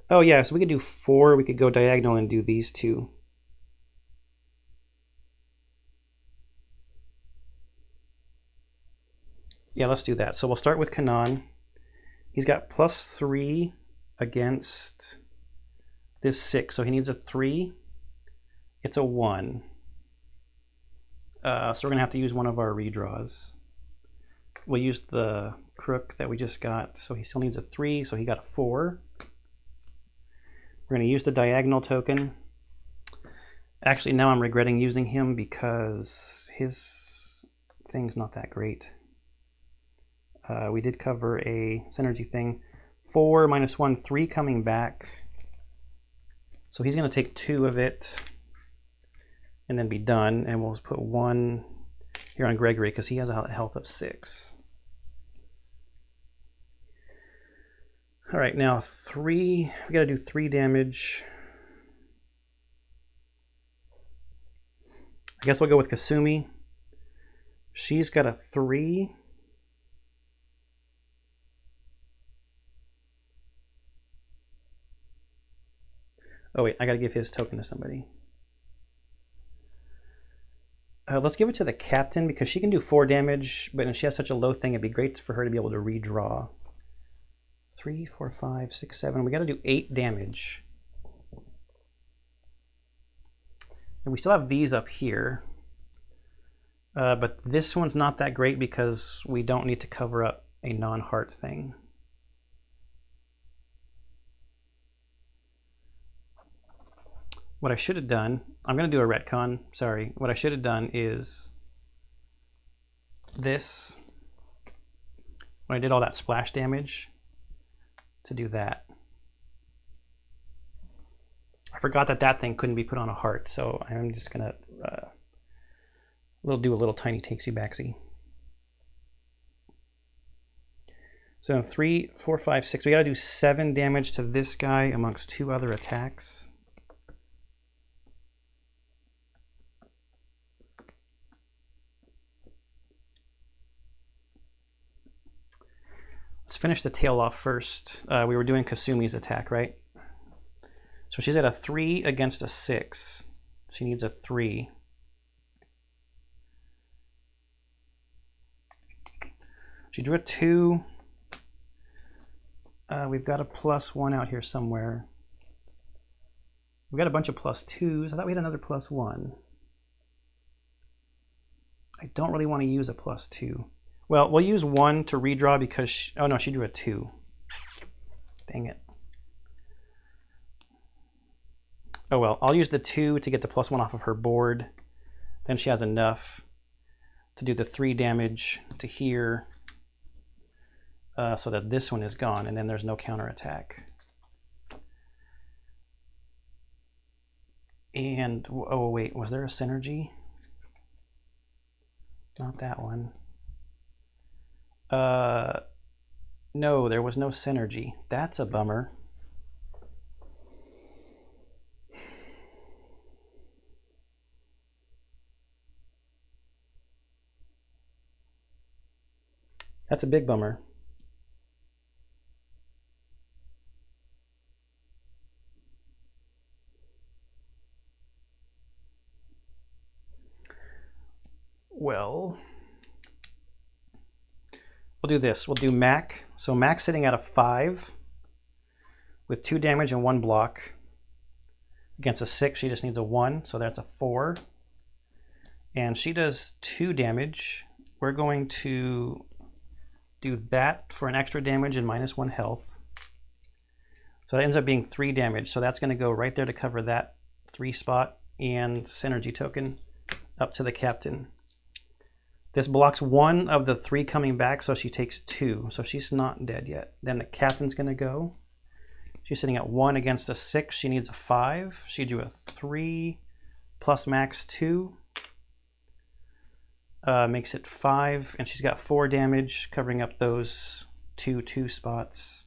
Oh yeah, so we could do 4. We could go diagonal and do these 2. Yeah, let's do that. So we'll start with Kanan. He's got +3 against this 6, so he needs a 3. It's a 1. So we're going to have to use one of our redraws. We'll use the crook that we just got, so he still needs a 3, so he got a 4. We're going to use the diagonal token. Actually, now I'm regretting using him because his thing's not that great. We did cover a synergy thing. 4 minus 1, 3 coming back. So he's going to take 2 of it and then be done. And we'll just put 1 here on Gregory because he has a health of 6. All right, now 3. We got to do 3 damage. I guess we'll go with Kasumi. She's got a 3. Oh wait, I gotta give his token to somebody. Let's give it to the captain because she can do 4 damage, but she has such a low thing, it'd be great for her to be able to redraw. 3, 4, 5, 6, 7. We gotta do 8 damage. And we still have these up here. But this one's not that great because we don't need to cover up a non-heart thing. What I should have done, I'm going to do a retcon, sorry. What I should have done is this, when I did all that splash damage, to do that. I forgot that that thing couldn't be put on a heart, so I'm just going to do a little tiny takesy-backsy. So 3, 4, 5, 6. We got to do 7 damage to this guy amongst 2 other attacks. Let's finish the tail off first. We were doing Kasumi's attack, right? So she's at a 3 against a 6. She needs a 3. She drew a 2. We've got a +1 out here somewhere. We've got a bunch of +2s. I thought we had another +1. I don't really want to use a +2. Well, we'll use 1 to redraw because oh no, she drew a 2. Dang it. Oh well, I'll use the 2 to get the +1 off of her board. Then she has enough to do the 3 damage to here. So that this one is gone, and then there's no counterattack. And, oh wait, was there a synergy? Not that one. No, there was no synergy. That's a bummer. That's a big bummer. Well, we'll do this. We'll do Mac. So Mac's sitting at a 5 with 2 damage and 1 block. Against a 6, she just needs a 1, so that's a 4. And she does 2 damage. We're going to do that for an extra damage and -1 health. So that ends up being 3 damage. So that's going to go right there to cover that 3 spot and synergy token up to the captain. This blocks 1 of the 3 coming back, so she takes 2. So she's not dead yet. Then the captain's going to go. She's sitting at 1 against a 6. She needs a 5. She drew a 3 plus max 2. Makes it 5. And she's got 4 damage, covering up those 2 spots.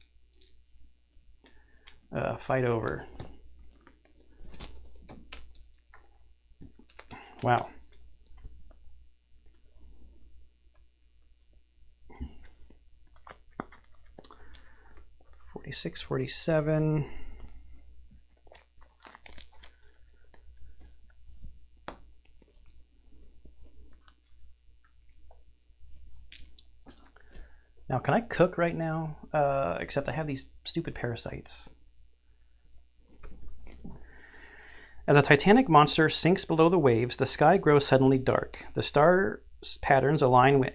Fight over. Wow. 46, 47. Now, can I cook right now? Except I have these stupid parasites. As a titanic monster sinks below the waves, the sky grows suddenly dark. The star patterns align with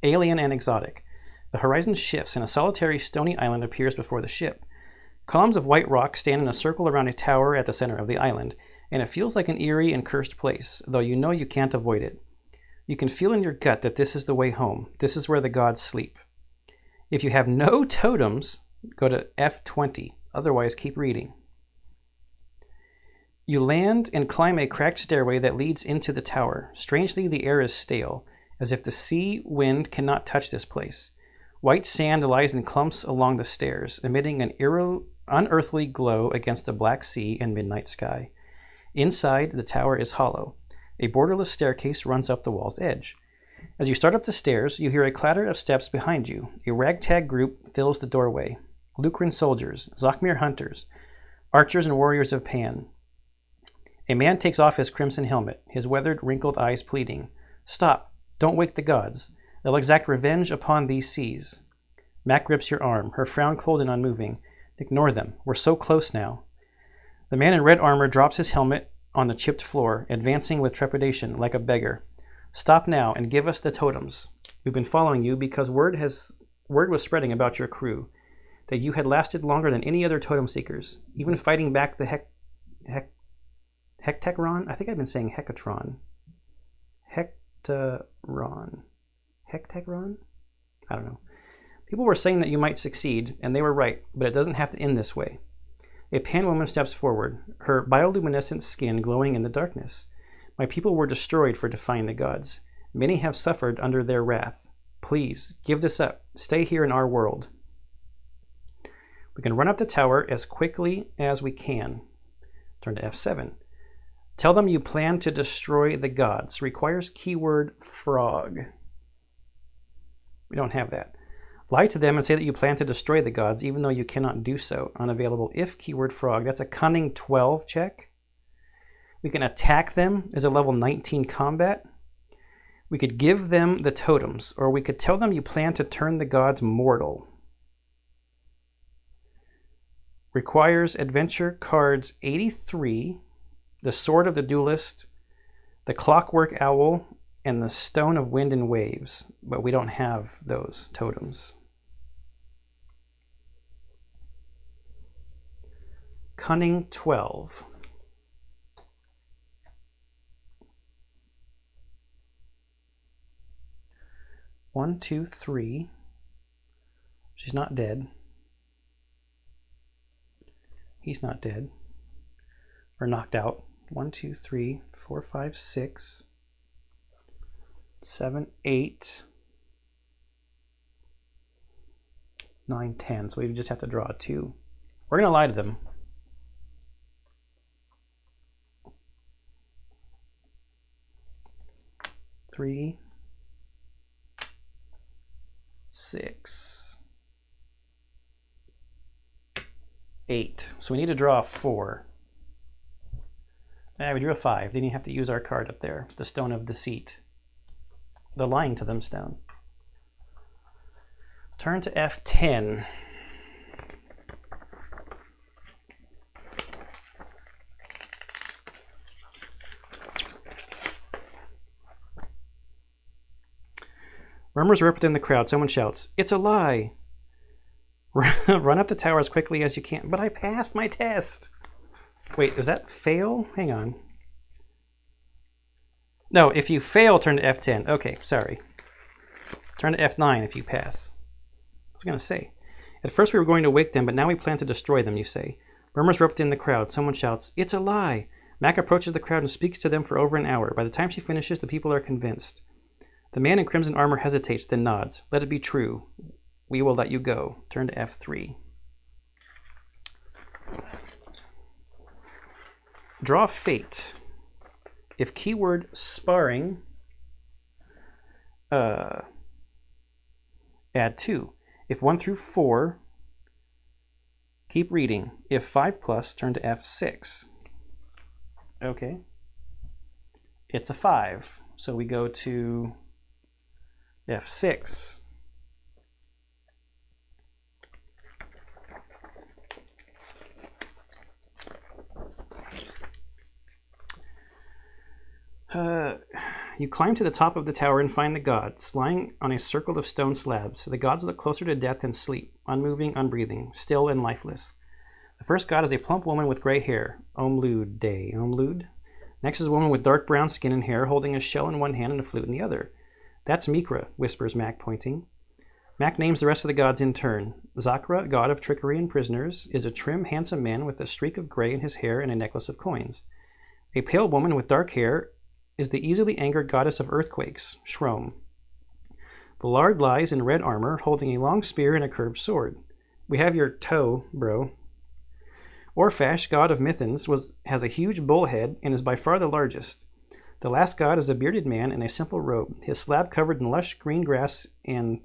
alien and exotic. The horizon shifts, and a solitary stony island appears before the ship. Columns of white rock stand in a circle around a tower at the center of the island, and it feels like an eerie and cursed place, though you know you can't avoid it. You can feel in your gut that this is the way home. This is where the gods sleep. If you have no totems, go to F20. Otherwise, keep reading. You land and climb a cracked stairway that leads into the tower. Strangely, the air is stale, as if the sea wind cannot touch this place. White sand lies in clumps along the stairs, emitting an unearthly glow against the black sea and midnight sky. Inside, the tower is hollow. A borderless staircase runs up the wall's edge. As you start up the stairs, you hear a clatter of steps behind you. A ragtag group fills the doorway. Lucran soldiers, Zokhmir hunters, archers and warriors of Pan. A man takes off his crimson helmet, his weathered, wrinkled eyes pleading. Stop! Don't wake the gods. They'll exact revenge upon these seas. Mac grips your arm, her frown cold and unmoving. Ignore them. We're so close now. The man in red armor drops his helmet on the chipped floor, advancing with trepidation, like a beggar. Stop now and give us the totems. We've been following you because word was spreading about your crew, that you had lasted longer than any other totem seekers, even fighting back the Hectechron? I think I've been saying Hecatron. Hectechron? I don't know. People were saying that you might succeed, and they were right, but it doesn't have to end this way. A Pan woman steps forward, her bioluminescent skin glowing in the darkness. My people were destroyed for defying the gods. Many have suffered under their wrath. Please, give this up. Stay here in our world. We can run up the tower as quickly as we can. Turn to F7. Tell them you plan to destroy the gods. Requires keyword frog. We don't have that. Lie to them and say that you plan to destroy the gods, even though you cannot do so. Unavailable if keyword frog. That's a cunning 12 check. We can attack them as a level 19 combat. We could give them the totems, or we could tell them you plan to turn the gods mortal. Requires adventure cards 83, the Sword of the Duelist, the Clockwork Owl, and the Stone of Wind and Waves, but we don't have those totems. Cunning 12. One, two, three. She's not dead. He's not dead. Or knocked out. 1, 2, 3, 4, 5, 6, 7, 8, 9, 10. So we just have to draw a 2. We're going to lie to them. Three, 6, 8. So we need to draw a 4. We drew a 5. Then you have to use our card up there, the Stone of Deceit. The lying to them stone. Turn to F10. Murmurs erupt in the crowd. Someone shouts, "It's a lie!" Run up the tower as quickly as you can. But I passed my test. Wait, does that fail? Hang on. No, if you fail, turn to F10. Okay, sorry. Turn to F9 if you pass. I was going to say. At first we were going to wake them, but now we plan to destroy them, you say. Murmurs erupt in the crowd. Someone shouts, "It's a lie!" Mac approaches the crowd and speaks to them for over an hour. By the time she finishes, the people are convinced. The man in crimson armor hesitates, then nods. Let it be true. We will let you go. Turn to F3. Draw fate. If keyword sparring, add 2. If 1 through 4, keep reading. If 5 plus, turn to F6. Okay. It's a 5. So we go to F6. You climb to the top of the tower and find the gods, lying on a circle of stone slabs. The gods look closer to death than sleep, unmoving, unbreathing, still and lifeless. The first god is a plump woman with gray hair, Omlude. Next is a woman with dark brown skin and hair, holding a shell in one hand and a flute in the other. That's Mikra, whispers Mac, pointing. Mac names the rest of the gods in turn. Zakra, god of trickery and prisoners, is a trim, handsome man with a streak of gray in his hair and a necklace of coins. A pale woman with dark hair is the easily angered goddess of earthquakes, Shrom. The Lard lies in red armor, holding a long spear and a curved sword. We have your toe, bro. Orfash, god of Mithens, has a huge bull head and is by far the largest. The last god is a bearded man in a simple robe, his slab covered in lush green grass and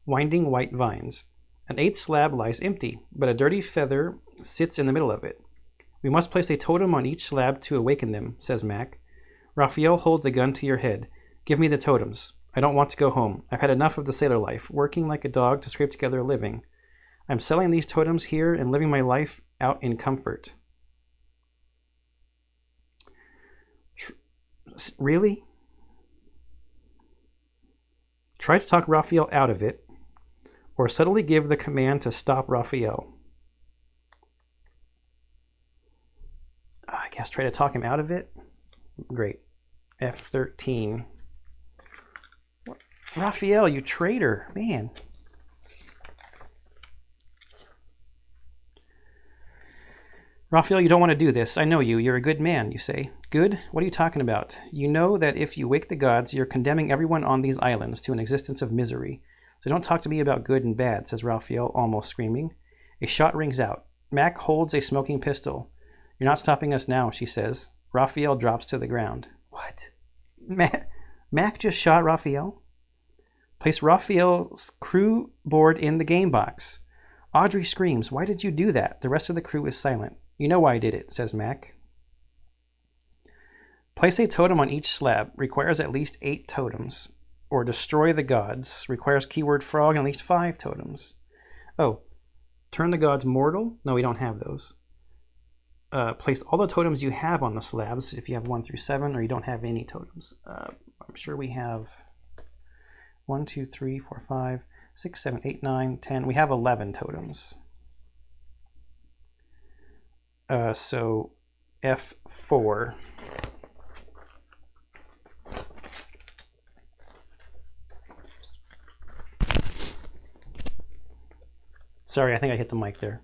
winding white vines. An eighth slab lies empty, but a dirty feather sits in the middle of it. We must place a totem on each slab to awaken them, says Mac. Raphael holds a gun to your head. Give me the totems. I don't want to go home. I've had enough of the sailor life, working like a dog to scrape together a living. I'm selling these totems here and living my life out in comfort. Really? Try to talk Raphael out of it, or subtly give the command to stop Raphael. I guess try to talk him out of it. Great. F13. Raphael, you traitor. Man. Raphael, you don't want to do this. I know you. You're a good man, you say. Good? What are you talking about? You know that if you wake the gods, you're condemning everyone on these islands to an existence of misery. So don't talk to me about good and bad, says Raphael, almost screaming. A shot rings out. Mac holds a smoking pistol. You're not stopping us now, she says. Raphael drops to the ground. What? Mac just shot Raphael? Place Raphael's crew board in the game box. Audrey screams, why did you do that? The rest of the crew is silent. You know why I did it, says Mac. Place a totem on each slab. Requires at least 8 totems. Or destroy the gods. Requires keyword frog and at least 5 totems. Oh, turn the gods mortal? No, we don't have those. Place all the totems you have on the slabs if you have 1 through 7 or you don't have any totems. I'm sure we have 1, 2, 3, 4, 5, 6, 7, 8, 9, 10. We have 11 totems. So F4. Sorry, I think I hit the mic there.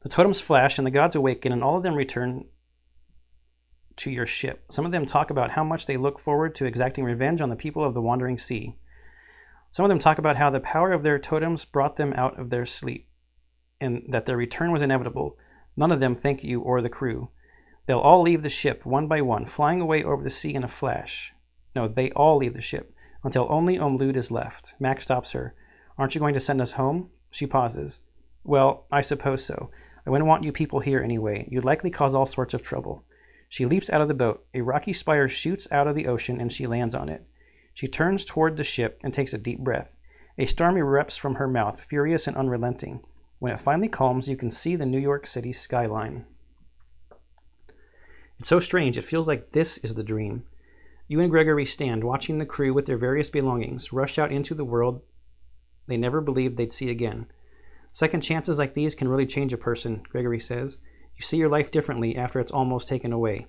The totems flash and the gods awaken, and all of them return to your ship. Some of them talk about how much they look forward to exacting revenge on the people of the Wandering Sea. Some of them talk about how the power of their totems brought them out of their sleep, and that their return was inevitable. None of them thank you or the crew. They'll all leave the ship, one by one, flying away over the sea in a flash. No, they all leave the ship, until only Omlude is left. Mac stops her. Aren't you going to send us home? She pauses. Well, I suppose so. I wouldn't want you people here anyway. You'd likely cause all sorts of trouble. She leaps out of the boat. A rocky spire shoots out of the ocean and she lands on it. She turns toward the ship and takes a deep breath. A storm erupts from her mouth, furious and unrelenting. When it finally calms, you can see the New York City skyline. It's so strange, it feels like this is the dream. You and Gregory stand, watching the crew with their various belongings rush out into the world they never believed they'd see again. Second chances like these can really change a person, Gregory says. You see your life differently after it's almost taken away.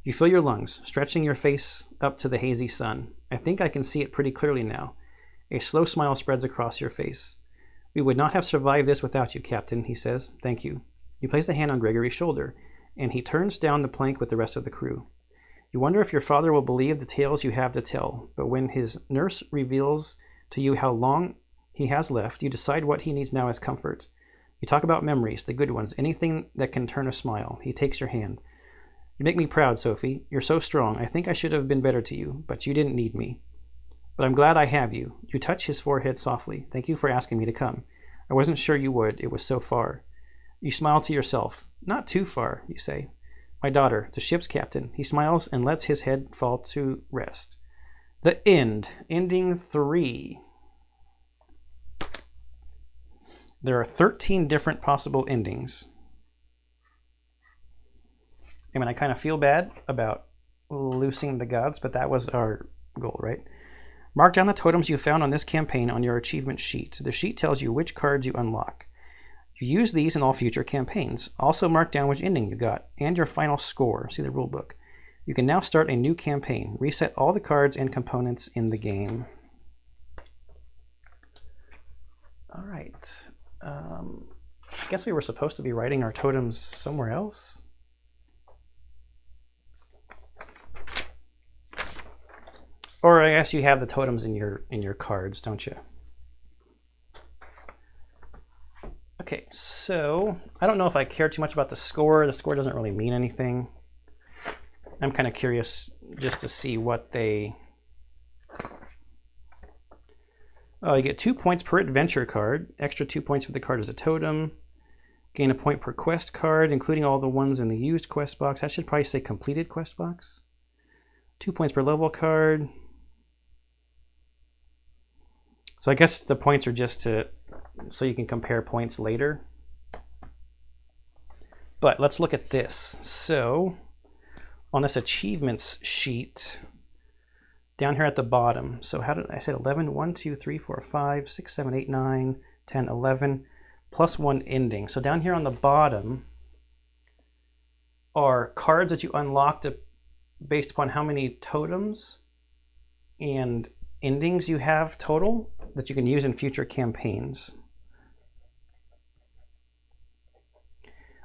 You fill your lungs, stretching your face up to the hazy sun. I think I can see it pretty clearly now. A slow smile spreads across your face. We would not have survived this without you, Captain, he says. Thank you. You place a hand on Gregory's shoulder, and he turns down the plank with the rest of the crew. You wonder if your father will believe the tales you have to tell, but when his nurse reveals to you how long he has left, you decide what he needs now as comfort. You talk about memories, the good ones, anything that can turn a smile. He takes your hand. You make me proud, Sophie. You're so strong. I think I should have been better to you, but you didn't need me. But I'm glad I have you. You touch his forehead softly. Thank you for asking me to come. I wasn't sure you would. It was so far. You smile to yourself. Not too far, you say. My daughter, the ship's captain. He smiles and lets his head fall to rest. The end. Ending 3. There are 13 different possible endings. I mean, I kind of feel bad about loosing the gods, but that was our goal, right? Mark down the totems you found on this campaign on your achievement sheet. The sheet tells you which cards you unlock. You use these in all future campaigns. Also mark down which ending you got and your final score. See the rulebook. You can now start a new campaign. Reset all the cards and components in the game. All right. I guess we were supposed to be writing our totems somewhere else. Or I guess you have the totems in your cards, don't you? Okay, so I don't know if I care too much about the score. The score doesn't really mean anything. I'm kind of curious just to see what they... Oh, you get 2 points per adventure card. Extra 2 points for the card as a totem. Gain a point per quest card, including all the ones in the used quest box. I should probably say completed quest box. 2 points per level card. So I guess the points are just so you can compare points later. But let's look at this. So on this achievements sheet, down here at the bottom, so how did I said 11, 1, 2, 3, 4, 5, 6, 7, 8, 9, 10, 11, plus 1 ending. So down here on the bottom are cards that you unlocked based upon how many totems and endings you have total that you can use in future campaigns.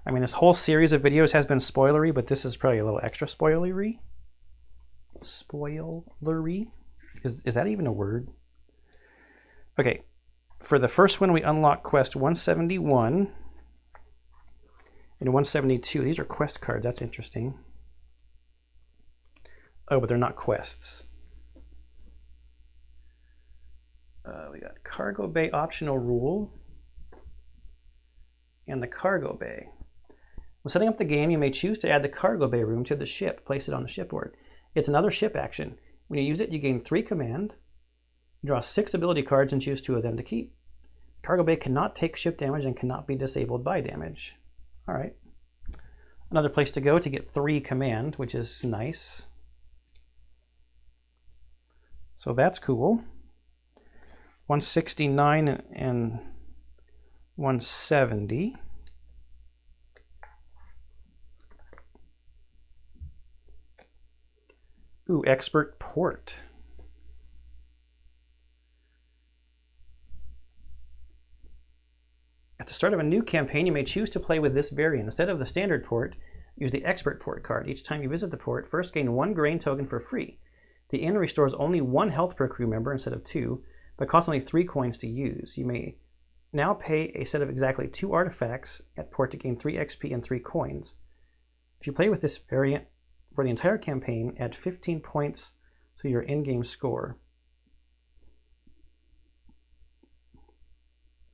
I mean, this whole series of videos has been spoilery, but this is probably a little extra spoilery. Spoilery? Is that even a word? Okay, for the first one, we unlock quest 171 and 172. These are quest cards. That's interesting. Oh, but they're not quests. We got cargo bay optional rule and the cargo bay. When setting up the game, you may choose to add the cargo bay room to the ship. Place it on the shipboard. It's another ship action. When you use it, you gain 3 command, draw 6 ability cards, and choose 2 of them to keep. Cargo bay cannot take ship damage and cannot be disabled by damage. All right. Another place to go to get 3 command, which is nice. So that's cool. 169 and 170. Ooh, expert port. At the start of a new campaign, you may choose to play with this variant. Instead of the standard port, use the expert port card. Each time you visit the port, first gain 1 grain token for free. The inn restores only 1 health per crew member instead of 2, but costs only 3 coins to use. You may now pay a set of exactly 2 artifacts at port to gain 3 XP and 3 coins. If you play with this variant for the entire campaign, add 15 points to your in-game score.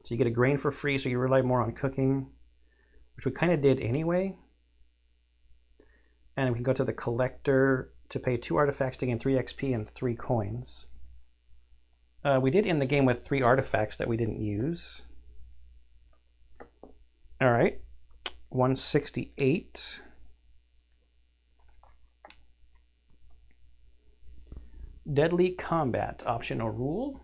So you get a grain for free, so you rely more on cooking, which we kind of did anyway. And we can go to the collector to pay 2 artifacts to gain 3 XP and 3 coins. We did end the game with 3 artifacts that we didn't use. All right, 168. Deadly combat, optional rule.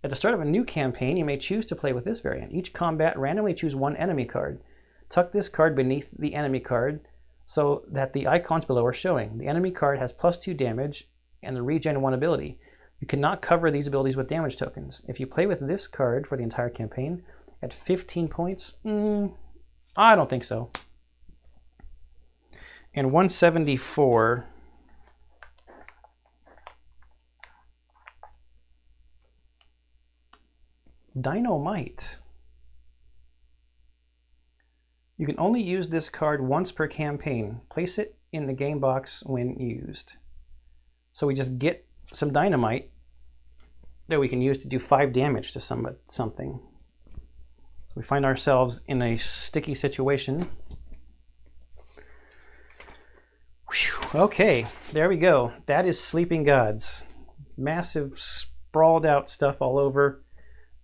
At the start of a new campaign, you may choose to play with this variant. Each combat, randomly choose 1 enemy card. Tuck this card beneath the enemy card so that the icons below are showing. The enemy card has +2 damage and the regen 1 ability. You cannot cover these abilities with damage tokens. If you play with this card for the entire campaign at 15 points, I don't think so. And 174. Dynamite. You can only use this card once per campaign. Place it in the game box when used. So we just get some dynamite that we can use to do 5 damage to something. So we find ourselves in a sticky situation. Whew. Okay, there we go. That is Sleeping Gods. Massive, sprawled out stuff all over.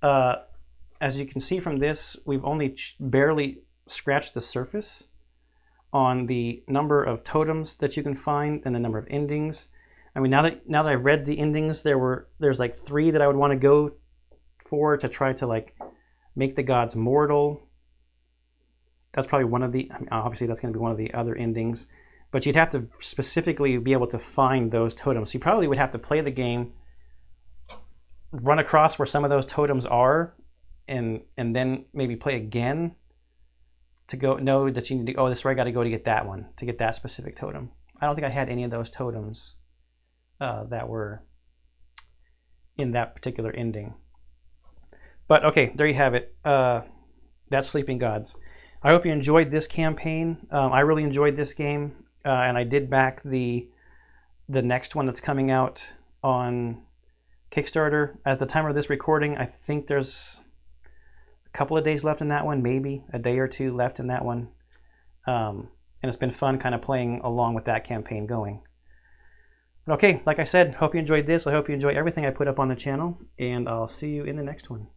As you can see from this, we've only barely scratched the surface on the number of totems that you can find and the number of endings. I mean, now that I've read the endings, there's like 3 that I would want to go for to try to like make the gods mortal. That's probably one of the, I mean, obviously that's going to be one of the other endings, but you'd have to specifically be able to find those totems. So you probably would have to play the game, run across where some of those totems are, and then maybe play again to go know that you need to, oh, this is where I got to go to get that one, to get that specific totem. I don't think I had any of those totems that were in that particular ending. But okay, there you have it. That's Sleeping Gods. I hope you enjoyed this campaign. I really enjoyed this game, and I did back the next one that's coming out on Kickstarter. As the time of this recording, I think there's a couple of days left in that one, maybe a day or 2 left in that one. And it's been fun kind of playing along with that campaign going. But okay, like I said, hope you enjoyed this. I hope you enjoy everything I put up on the channel, and I'll see you in the next one.